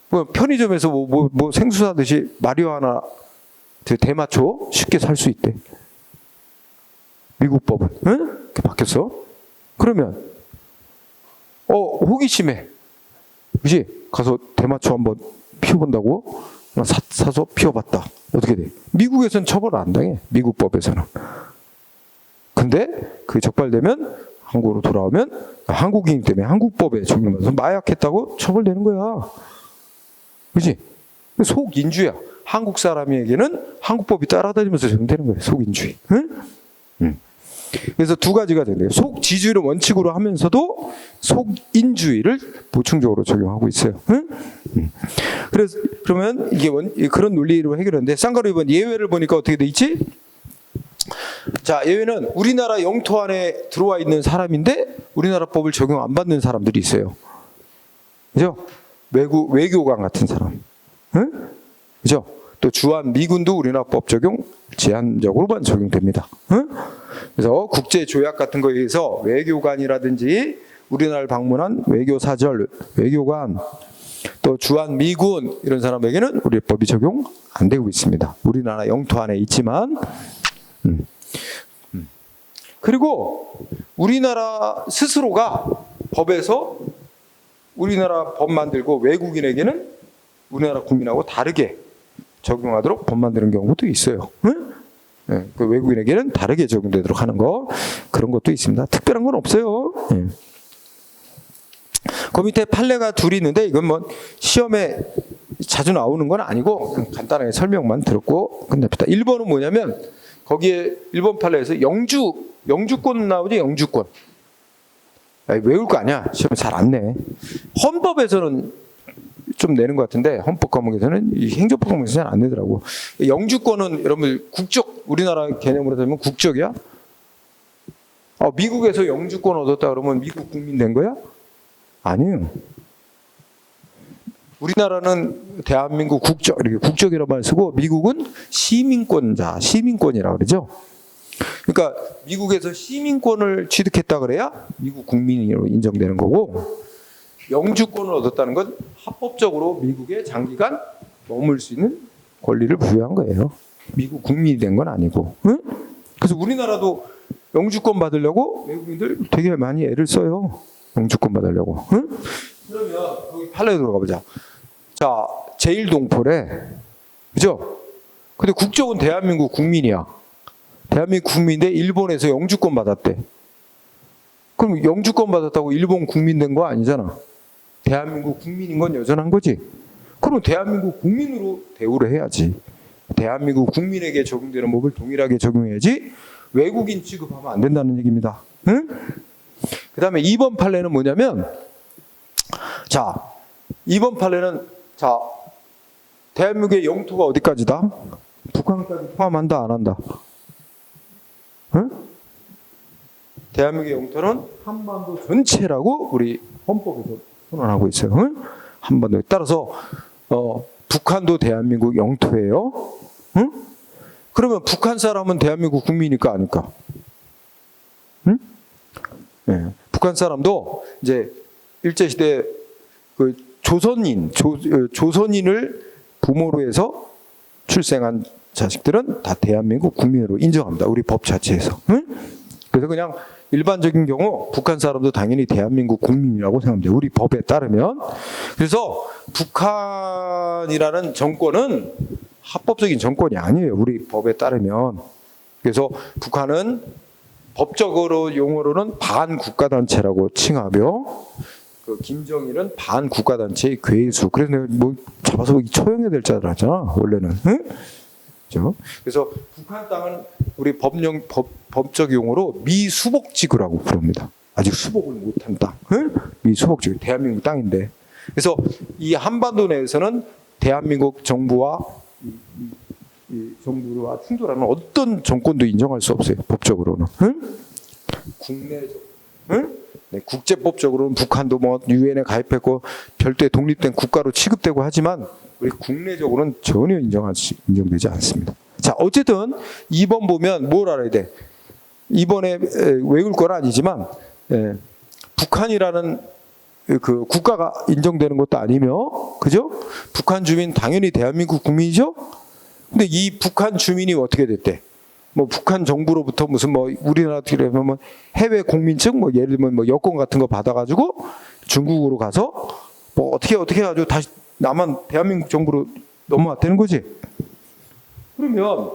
뭐 편의점에서 뭐 생수 사듯이 마리화나 대마초 쉽게 살 수 있대. 미국 법은. 응? 이렇게 바뀌었어. 그러면 호기심에 그지? 가서 대마초 한번 피워본다고 사서 피워봤다. 어떻게 돼? 미국에서는 처벌 안 당해. 미국 법에서는. 근데 그게 적발되면 한국으로 돌아오면 한국인이기 때문에 한국법에 적용받아서 마약했다고 처벌되는 거야. 그지? 속인주야. 한국 사람에게는 한국법이 따라다니면서 적용되는 거예요. 속인주의. 응? 그래서 두 가지가 되네요. 속지주의를 원칙으로 하면서도 속인주의를 보충적으로 적용하고 있어요. 응? 그래서 그러면 이게 그런 논리로 해결하는데 쌍가루 2번 예외를 보니까 어떻게 돼 있지? 자, 예외는 우리나라 영토 안에 들어와 있는 사람인데 우리나라 법을 적용 안 받는 사람들이 있어요. 그죠? 외교관 같은 사람. 응? 그죠? 또 주한 미군도 우리나라 법 적용 제한적으로만 적용됩니다. 응? 그래서 국제 조약 같은 거에 의해서 외교관이라든지 우리나라를 방문한 외교사절, 외교관, 또 주한 미군 이런 사람에게는 우리 법이 적용 안 되고 있습니다. 우리나라 영토 안에 있지만. 그리고 우리나라 스스로가 법에서 우리나라 법 만들고 외국인에게는 우리나라 국민하고 다르게 적용하도록 법 만드는 경우도 있어요. 응? 네, 그 외국인에게는 다르게 적용되도록 하는 거 그런 것도 있습니다. 특별한 건 없어요. 네. 그 밑에 판례가 둘이 있는데 이건 뭐 시험에 자주 나오는 건 아니고 그냥 간단하게 설명만 들었고 끝냅니다. 1번은 뭐냐면 거기에 1번 판례에서 영주권 나오지. 영주권. 외울 거 아니야. 시험에 잘 안 내. 헌법에서는 좀 내는 것 같은데 헌법 과목에서는 이 행정법 과목에서 잘 안 내더라고. 영주권은 여러분들 국적, 우리나라 개념으로 되면 국적이야? 미국에서 영주권 얻었다 그러면 미국 국민 된 거야? 아니에요. 우리나라는 대한민국 국적, 이렇게 국적이라고 말 쓰고 미국은 시민권자, 시민권이라고 그러죠. 그러니까 미국에서 시민권을 취득했다 그래야 미국 국민으로 인정되는 거고 영주권을 얻었다는 건 합법적으로 미국에 장기간 머물 수 있는 권리를 부여한 거예요. 미국 국민이 된 건 아니고. 응? 그래서 우리나라도 영주권 받으려고 외국인들 되게 많이 애를 써요. 영주권 받으려고. 응? 그러면 거기 판례 들어가 보자. 자, 제1동포래. 그죠? 근데 국적은 대한민국 국민이야. 대한민국 국민인데 일본에서 영주권 받았대. 그럼 영주권 받았다고 일본 국민 된 거 아니잖아. 대한민국 국민인 건 여전한 거지. 그럼 대한민국 국민으로 대우를 해야지. 대한민국 국민에게 적용되는 법을 동일하게 적용해야지 외국인 취급하면 안 된다는 얘기입니다. 응? 그 다음에 2번 판례는 뭐냐면, 자, 2번 판례는, 자, 대한민국의 영토가 어디까지다? 북한까지 포함한다, 안 한다? 응? 대한민국의 영토는 한반도 전체라고 우리 헌법에서 선언하고 있어요. 응? 한반도에 따라서 북한도 대한민국 영토예요. 응? 그러면 북한 사람은 대한민국 국민이니까 아닐까? 응? 네. 북한 사람도 이제 일제시대 그 조선인을 부모로 해서 출생한 자식들은 다 대한민국 국민으로 인정합니다. 우리 법 자체에서. 응? 그래서 그냥 일반적인 경우 북한 사람도 당연히 대한민국 국민이라고 생각합니다. 우리 법에 따르면. 그래서 북한이라는 정권은 합법적인 정권이 아니에요. 우리 법에 따르면. 그래서 북한은 법적으로 용어로는 반국가단체라고 칭하며, 그 김정일은 반국가단체의 괴수. 그래서 뭐 잡아서 처형해야 될 줄 알았잖아, 원래는. 응? 그렇죠? 그래서 북한 땅은 우리 법적 용어로 미수복지구라고 부릅니다. 아직 수복을 못한 땅. 응? 미수복지구. 대한민국 땅인데. 그래서 이 한반도 내에서는 대한민국 정부와 이 정부와 충돌하는 어떤 정권도 인정할 수 없어요. 법적으로는. 응? 국내적. 응? 네, 국제법적으로는 북한도 뭐 유엔에 가입했고 별도의 독립된 국가로 취급되고 하지만 우리 국내적으로는 전혀 인정되지 않습니다. 자, 어쨌든 2번 보면 뭘 알아야 돼? 이번에 외울 건 아니지만 북한이라는 그 국가가 인정되는 것도 아니며, 그죠? 북한 주민 당연히 대한민국 국민이죠. 근데 이 북한 주민이 어떻게 됐대? 뭐 북한 정부로부터 무슨 뭐 우리나라처럼 뭐 해외 국민증 뭐 예를 들면 뭐 여권 같은 거 받아가지고 중국으로 가서 뭐 어떻게 해가지고 다시 남한 대한민국 정부로 넘어왔다는 거지. 그러면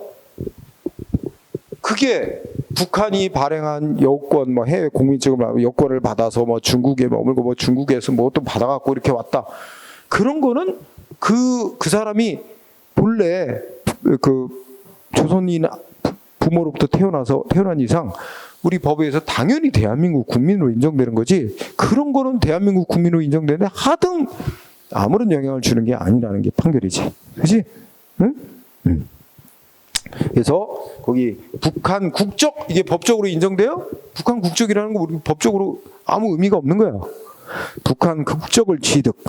그게 북한이 발행한 여권 뭐 해외 국민증을 여권을 받아서 뭐 중국에 머물고 뭐 중국에서 뭐 또 받아갖고 이렇게 왔다. 그런 거는 그 사람이 본래 그 조선인 부모로부터 태어난 이상 우리 법에서 당연히 대한민국 국민으로 인정되는 거지, 그런 거는 대한민국 국민으로 인정되는데 하등 아무런 영향을 주는 게 아니라는 게 판결이지. 그렇지? 응? 응. 그래서 거기 북한 국적 이게 법적으로 인정돼요? 북한 국적이라는 거 우리 법적으로 아무 의미가 없는 거야. 북한 국적을 취득,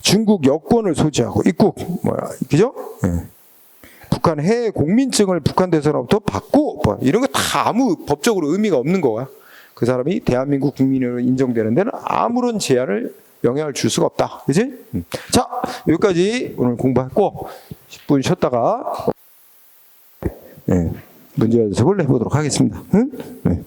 중국 여권을 소지하고 입국, 뭐야, 그죠? 네. 북한 해외 국민증을 북한 대사로부터 받고 뭐 이런 거 다 아무 법적으로 의미가 없는 거야. 그 사람이 대한민국 국민으로 인정되는 데는 아무런 제한을 영향을 줄 수가 없다. 그지? 자, 여기까지 오늘 공부했고 10분 쉬었다가 문제 연습을 해보도록 하겠습니다. 응? 네.